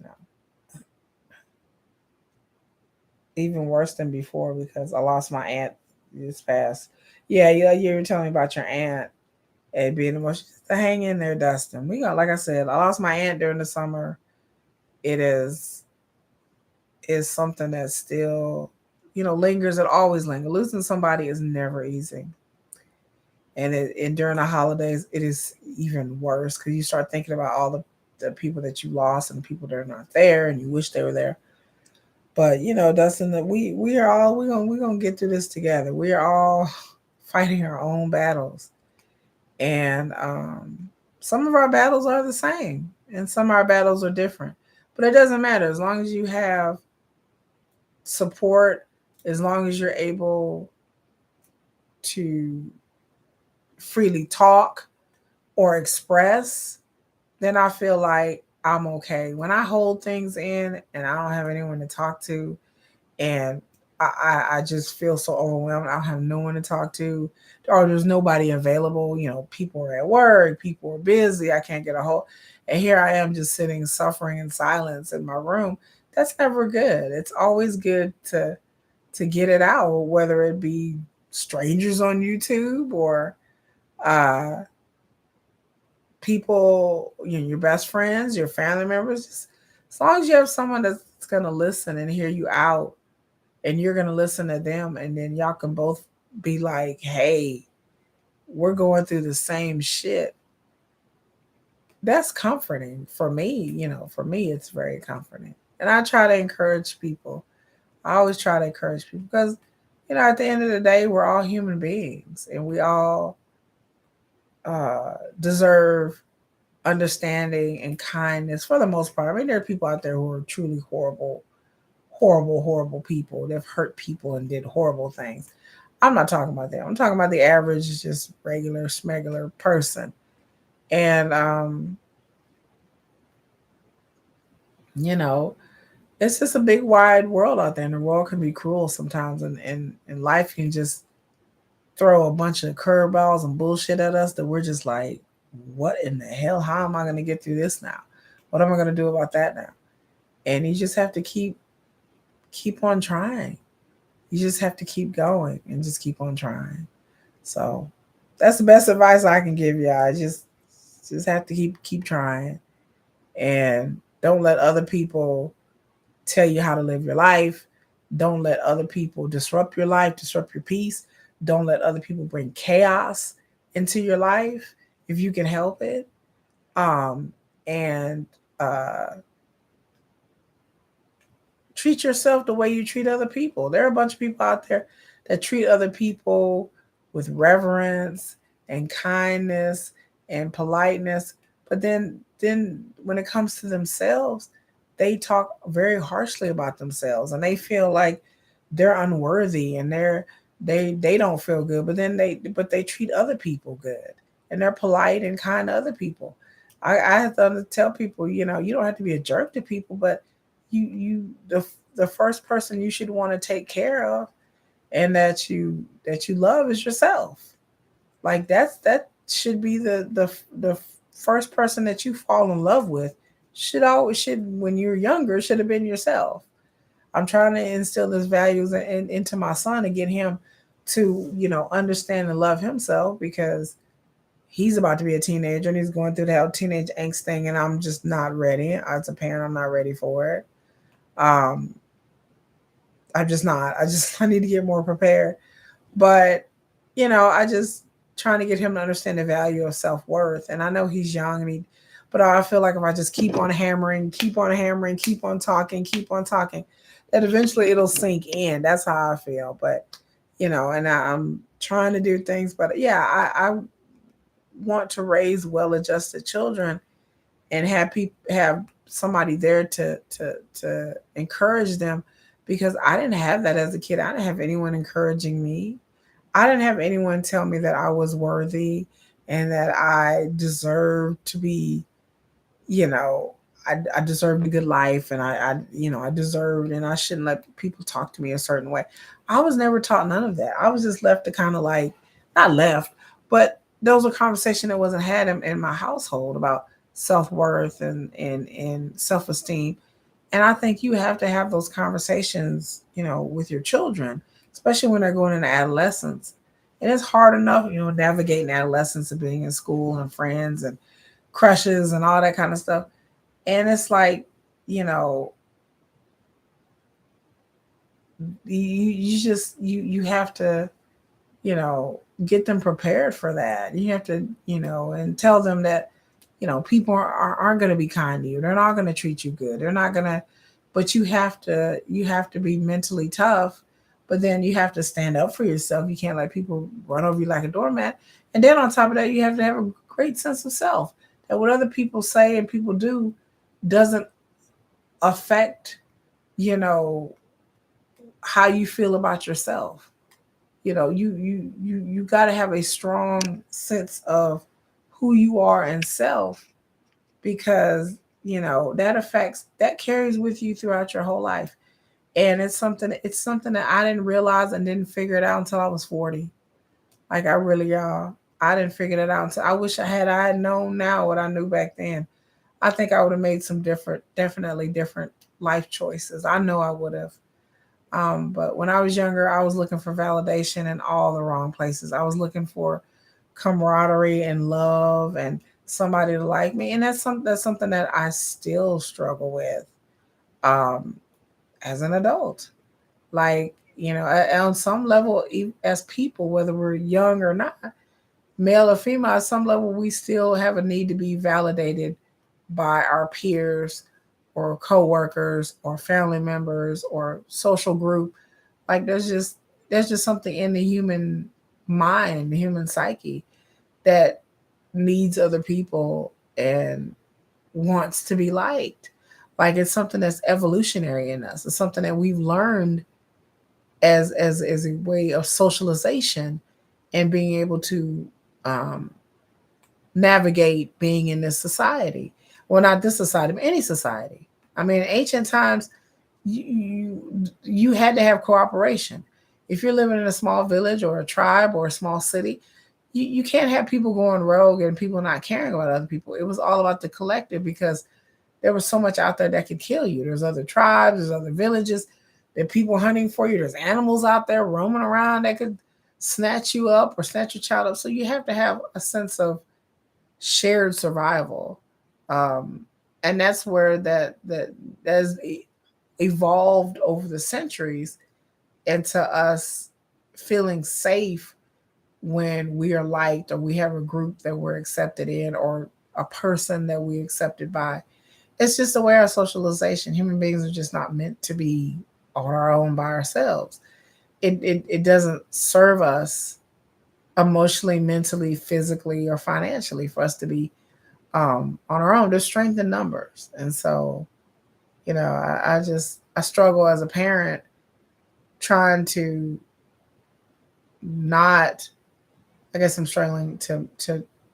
even worse than before because I lost my aunt this past. Yeah, you were telling me about your aunt and being emotional. Just hang in there, Dustin. We got, like I said, I lost my aunt during the summer. It is something that still, lingers. It always lingers. Losing somebody is never easy, and during the holidays, it is even worse because you start thinking about all the people that you lost and the people that are not there, and you wish they were there. But Dustin, that we are all we're gonna get through this together. We are all fighting our own battles, and some of our battles are the same, and some of our battles are different. But it doesn't matter as long as you have support, as long as you're able to freely talk or express, then I feel like I'm okay. When I hold things in and I don't have anyone to talk to, and I just feel so overwhelmed. I don't have no one to talk to, or there's nobody available. People are at work, people are busy. I can't get a hold, and here I am just sitting, suffering in silence in my room. That's never good. It's always good to get it out, whether it be strangers on YouTube or uh, people, your best friends, your family members. Just, as long as you have someone that's gonna listen and hear you out and you're gonna listen to them, and then y'all can both be like, "Hey, we're going through the same shit." That's comforting for me. For me, it's very comforting, and I try to encourage people. I always try to encourage people because, at the end of the day, we're all human beings, and we all deserve understanding and kindness for the most part. I mean, there are people out there who are truly horrible, horrible, horrible people. They've hurt people and did horrible things. I'm not talking about that. I'm talking about the average, just regular, smegular person. And, you know, it's just a big, wide world out there, and the world can be cruel sometimes, and life can just throw a bunch of curveballs and bullshit at us that we're just like, what in the hell? How am I going to get through this now? What am I going to do about that now? And you just have to keep on trying. You just have to keep going and just keep on trying. So that's the best advice I can give you. I just have to keep trying, and don't let other people tell you how to live your life. Don't let other people disrupt your life, disrupt your peace. Don't let other people bring chaos into your life if you can help it. And treat yourself the way you treat other people. There are a bunch of people out there that treat other people with reverence and kindness and politeness, but then when it comes to themselves, they talk very harshly about themselves, and they feel like they're unworthy, and they don't feel good, but they treat other people good, and they're polite and kind to other people. I have to tell people, you don't have to be a jerk to people, but the first person you should want to take care of and that you love is yourself. Like that should be the first person that you fall in love with. Should when you're younger, should have been yourself. I'm trying to instill these values into my son and get him to understand and love himself, because he's about to be a teenager and he's going through the whole teenage angst thing, and I'm just not ready. As a parent, I'm not ready for it. Um, I'm just not. I need to get more prepared. But, I just trying to get him to understand the value of self-worth. And I know he's young, but I feel like if I just keep on hammering, keep on talking, that eventually it'll sink in. That's how I feel. But, and I'm trying to do things, but yeah, I want to raise well-adjusted children and have somebody there to encourage them, because I didn't have that as a kid. I didn't have anyone encouraging me. I didn't have anyone tell me that I was worthy and that I deserved to be, you know, I deserved a good life, and I deserved, and I shouldn't let people talk to me a certain way. I was never taught none of that. I was just left to kind of like, not left, but there was a conversation that wasn't had in my household about self-worth and self-esteem. And I think you have to have those conversations, with your children, especially when they're going into adolescence. And it's hard enough, navigating adolescence and being in school and friends and crushes and all that kind of stuff. And it's like, you know, you just you have to, get them prepared for that. You have to, and tell them that, people aren't going to be kind to you. They're not going to treat you good. They're not going to, but you have to be mentally tough, but then you have to stand up for yourself. You can't let people run over you like a doormat. And then on top of that, you have to have a great sense of self, that what other people say and people do doesn't affect, you know, how you feel about yourself. You got to have a strong sense of who you are and self, because that carries with you throughout your whole life. And it's something that I didn't realize and didn't figure it out until I was 40. Like, I really, I didn't figure that out until, I had known now what I knew back then. I think I would have made some definitely different life choices. I know I would have. But when I was younger, I was looking for validation in all the wrong places. I was looking for camaraderie and love and somebody to like me, and that's something that I still struggle with, um, as an adult. Like, on some level, as people, whether we're young or not, male or female, at some level, we still have a need to be validated by our peers or coworkers or family members or social group. Like, there's just something in the human mind, the human psyche, that needs other people and wants to be liked. Like, it's something that's evolutionary in us. It's something that we've learned as a way of socialization and being able to, um, navigate being in this society. Well, not this society, but any society. I mean, in ancient times, you had to have cooperation. If you're living in a small village or a tribe or a small city, you can't have people going rogue and people not caring about other people. It was all about the collective, because there was so much out there that could kill you. There's other tribes, there's other villages, there are people hunting for you. There's animals out there roaming around that could snatch you up or snatch your child up. So you have to have a sense of shared survival. Um, and that's where that has evolved over the centuries into us feeling safe when we are liked, or we have a group that we're accepted in, or a person that we accepted by. It's just the way our socialization. Human beings are just not meant to be on our own by ourselves. It doesn't serve us emotionally, mentally, physically, or financially for us to be, on our own. There's strength in numbers. And so, I struggle as a parent trying to not, I guess I'm struggling to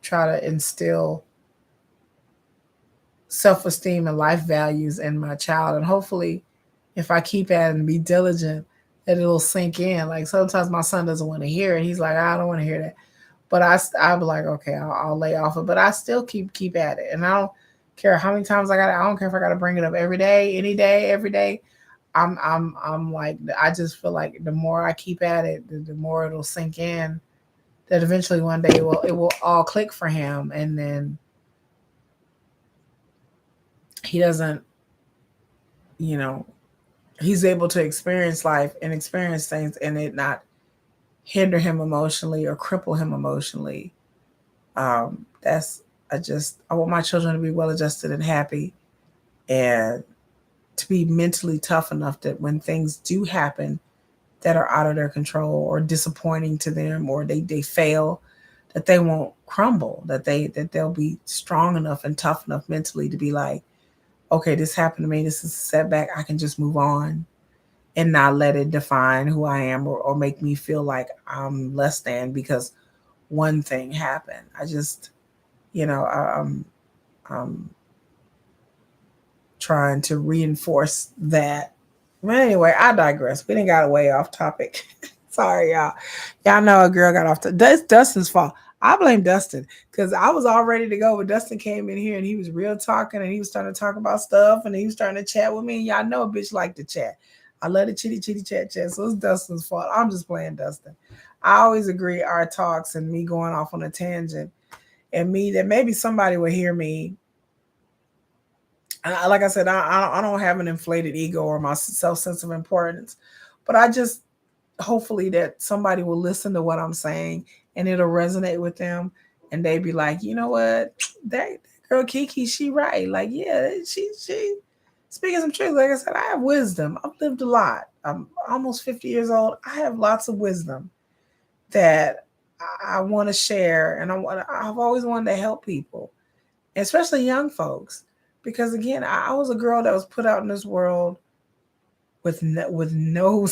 try to instill self-esteem and life values in my child. And hopefully, if I keep at it and be diligent, that it'll sink in. Like, sometimes my son doesn't want to hear it. He's like, I don't want to hear that. But I'll be like, okay, I'll lay off it. But I still keep at it. And I don't care how many times I don't care if I got to bring it up every day, any day, every day. I'm like, I just feel like the more I keep at it, the more it'll sink in, that eventually one day it will all click for him. And then he doesn't, you know, he's able to experience life and experience things, and it not hinder him emotionally or cripple him emotionally. That's I want my children to be well adjusted and happy, and to be mentally tough enough that when things do happen that are out of their control or disappointing to them, or they fail, that they won't crumble, that they'll be strong enough and tough enough mentally to be like, okay, this happened to me, this is a setback, I can just move on and not let it define who I am, or make me feel like I'm less than because one thing happened. I just, I'm trying to reinforce that. But anyway, I digress. We didn't got way off topic. Sorry, y'all. Y'all know a girl got off. That's Dustin's fault. I blame Dustin because I was all ready to go, but Dustin came in here and he was real talking and he was starting to talk about stuff and he was starting to chat with me. And y'all know a bitch like to chat. I love the chitty chitty chat chat. So it's Dustin's fault. I'm just playing Dustin. I always agree our talks and me going off on a tangent and me that maybe somebody will hear me. Like I said, I don't have an inflated ego or my self sense of importance, but I just hopefully that somebody will listen to what I'm saying and it'll resonate with them and they be like, you know what, that girl Kiki, she right. Like, yeah, she speaking some truth. Like I said, I have wisdom. I've lived a lot. I'm almost 50 years old. I have lots of wisdom that I want to share, and I've always wanted to help people, especially young folks, because again, I was a girl that was put out in this world with no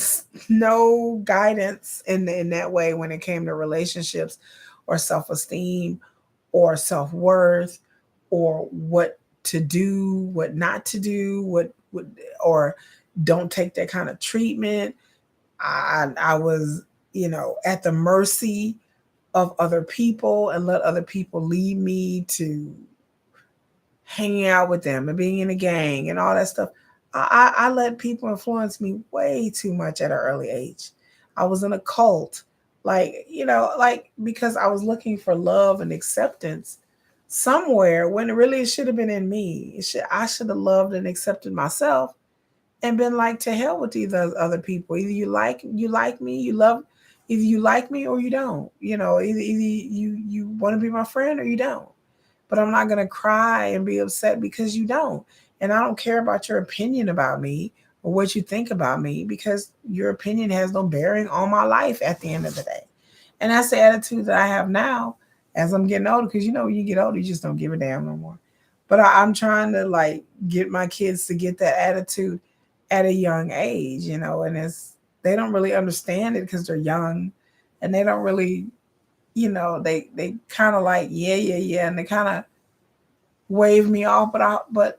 guidance in that way when it came to relationships or self-esteem or self-worth or what to do, what not to do, what or don't take that kind of treatment. I was, at the mercy of other people and let other people lead me to hanging out with them and being in a gang and all that stuff. I let people influence me way too much at an early age. I was in a cult, like because I was looking for love and acceptance somewhere when really it should have been in me. I should have loved and accepted myself and been like, to hell with these other people. Either you like me, you love, either you like me or you don't. Either you want to be my friend or you don't. But I'm not gonna cry and be upset because you don't. And I don't care about your opinion about me or what you think about me because your opinion has no bearing on my life at the end of the day. And that's the attitude that I have now as I'm getting older. Because when you get older, you just don't give a damn no more. But I'm trying to get my kids to get that attitude at a young age, and they don't really understand it because they're young and they don't really, they kind of like, yeah, and they kind of wave me off, but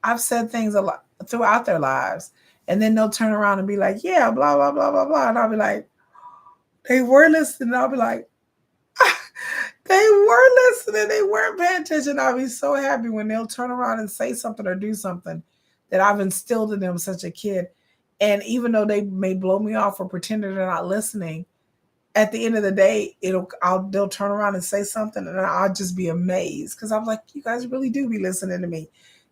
I've said things a lot throughout their lives, and then they'll turn around and be like, yeah, blah blah blah blah blah, and I'll be like, they were listening. I'll be like, they were listening, they weren't paying attention. I'll be so happy when they'll turn around and say something or do something that I've instilled in them since a kid, and even though they may blow me off or pretend they're not listening, at the end of the day, they'll turn around and say something, and I'll just be amazed because I'm like, you guys really do be listening to me,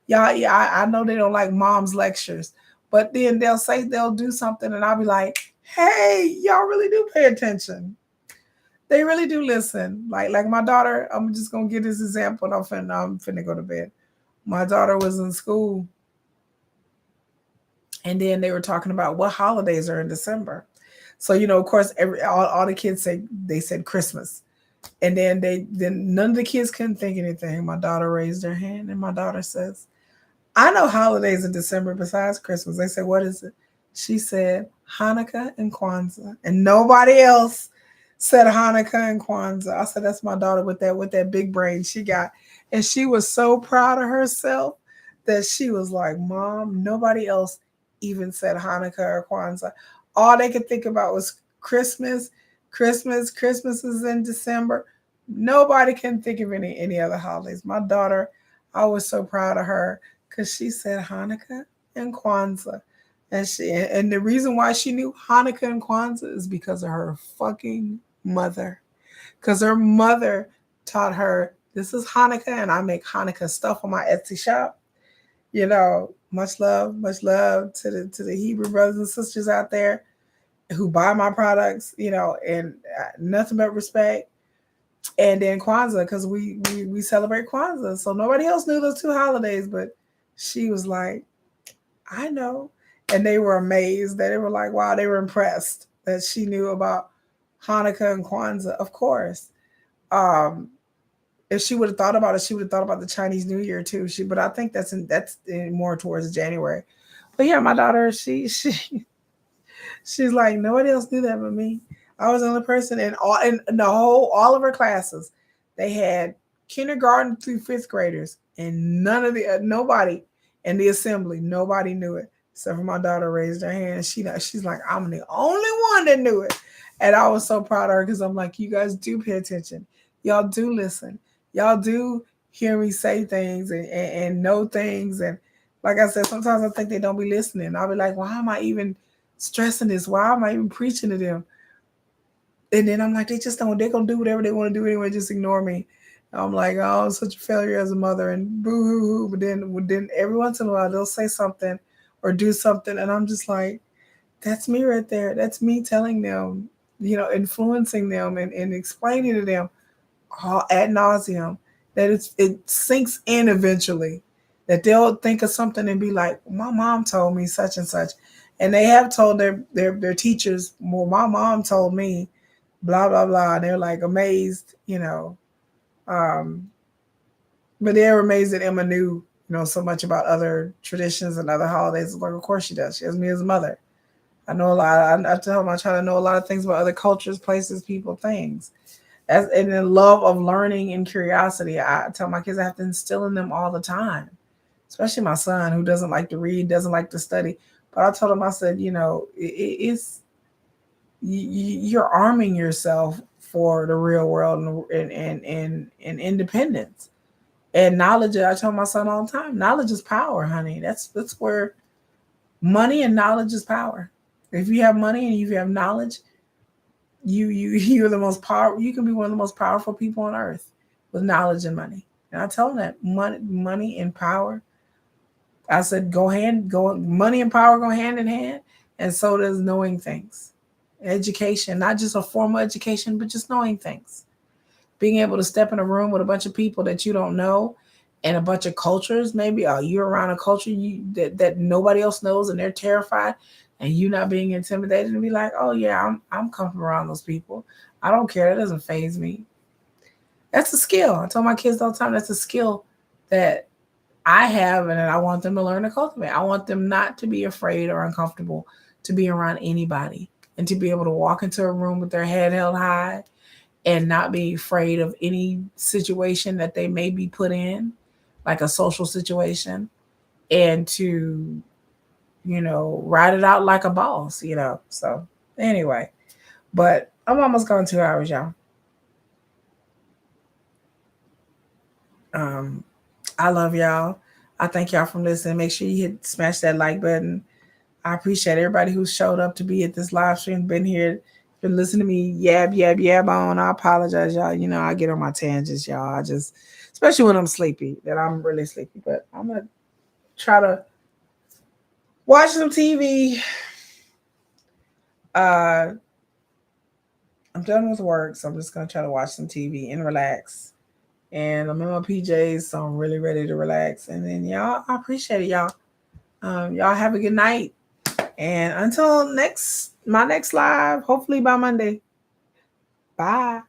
y'all. Yeah, I know they don't like mom's lectures, but then they'll do something, and I'll be like, hey, y'all really do pay attention. They really do listen. Like my daughter, I'm just gonna give this example, and I'm finna go to bed. My daughter was in school, and then they were talking about what holidays are in December. So of course, all the kids said Christmas, and then none of the kids couldn't think anything. My daughter raised her hand, and my daughter says, "I know holidays in December besides Christmas." They said, "What is it?" She said, "Hanukkah and Kwanzaa," and nobody else said Hanukkah and Kwanzaa. I said, "That's my daughter with that big brain she got," and she was so proud of herself that she was like, "Mom, nobody else even said Hanukkah or Kwanzaa. All they could think about was Christmas. Christmas is in December. Nobody can think of any other holidays." My daughter, I was so proud of her because she said Hanukkah and Kwanzaa. And the reason why she knew Hanukkah and Kwanzaa is because of her fucking mother. Because her mother taught her, this is Hanukkah, and I make Hanukkah stuff on my Etsy shop. Much love to the Hebrew brothers and sisters out there who buy my products, and nothing but respect. And then Kwanzaa, because we celebrate Kwanzaa. So nobody else knew those two holidays, but she was like, I know. And they were amazed. They were like, wow, they were impressed that she knew about Hanukkah and Kwanzaa. Of course. If she would have thought about it, she would have thought about the Chinese New Year too. But I think that's more towards January. But yeah, my daughter, she's like, nobody else knew that but me. I was the only person in all of her classes. They had kindergarten through fifth graders, and nobody in the assembly, nobody knew it except for my daughter raised her hand. She's like, I'm the only one that knew it, and I was so proud of her because I'm like, you guys do pay attention. Y'all do listen. Y'all do hear me say things and know things. And like I said, sometimes I think they don't be listening. I'll be like, why am I even stressing this? Why am I even preaching to them? And then I'm like, they just don't, they're going to do whatever they want to do anyway. Just ignore me. And I'm like, oh, I'm such a failure as a mother and boo hoo hoo. But then every once in a while they'll say something or do something. And I'm just like, that's me right there. That's me telling them, influencing them and explaining to them all ad nauseum that it sinks in eventually, that they'll think of something and be like, my mom told me such and such. And they have told their teachers, well, my mom told me, blah, blah, blah. And they're like amazed, um, but they're amazed that Emma knew, so much about other traditions and other holidays. Like, of course she does. She has me as a mother. I know a lot. I tell them I try to know a lot of things about other cultures, places, people, things. And the love of learning and curiosity, I tell my kids I have to instill in them all the time, especially my son who doesn't like to read, doesn't like to study. But I told him, I said, it's you're arming yourself for the real world and independence and knowledge. I tell my son all the time, knowledge is power, honey. That's where money and knowledge is power. If you have money and you have knowledge, you're the most powerful. You can be one of the most powerful people on earth with knowledge and money. And I tell them that money and power. I said, money and power go hand in hand, and so does knowing things. Education, not just a formal education, but just knowing things. Being able to step in a room with a bunch of people that you don't know and a bunch of cultures, maybe you're around a culture that nobody else knows and they're terrified, and you not being intimidated and be like, oh yeah, I'm comfortable around those people. I don't care. That doesn't faze me. That's a skill. I tell my kids all the time, that's a skill that I have and that I want them to learn to cultivate. I want them not to be afraid or uncomfortable to be around anybody and to be able to walk into a room with their head held high and not be afraid of any situation that they may be put in, like a social situation, and to, ride it out like a boss. So anyway, but I'm almost gone 2 hours, y'all. Um, I love y'all. I thank y'all for listening. Make sure you smash that like button. I appreciate everybody who showed up to be at this live stream, been here, been listening to me yab on. I apologize, y'all. I get on my tangents, y'all. I just, especially when I'm sleepy, that I'm really sleepy. But I'm gonna try to watch some TV. I'm done with work, so I'm just gonna try to watch some TV and relax. And I'm in my PJs, so I'm really ready to relax. And then y'all, I appreciate it, y'all. Y'all have a good night. And until my next live, hopefully by Monday. Bye.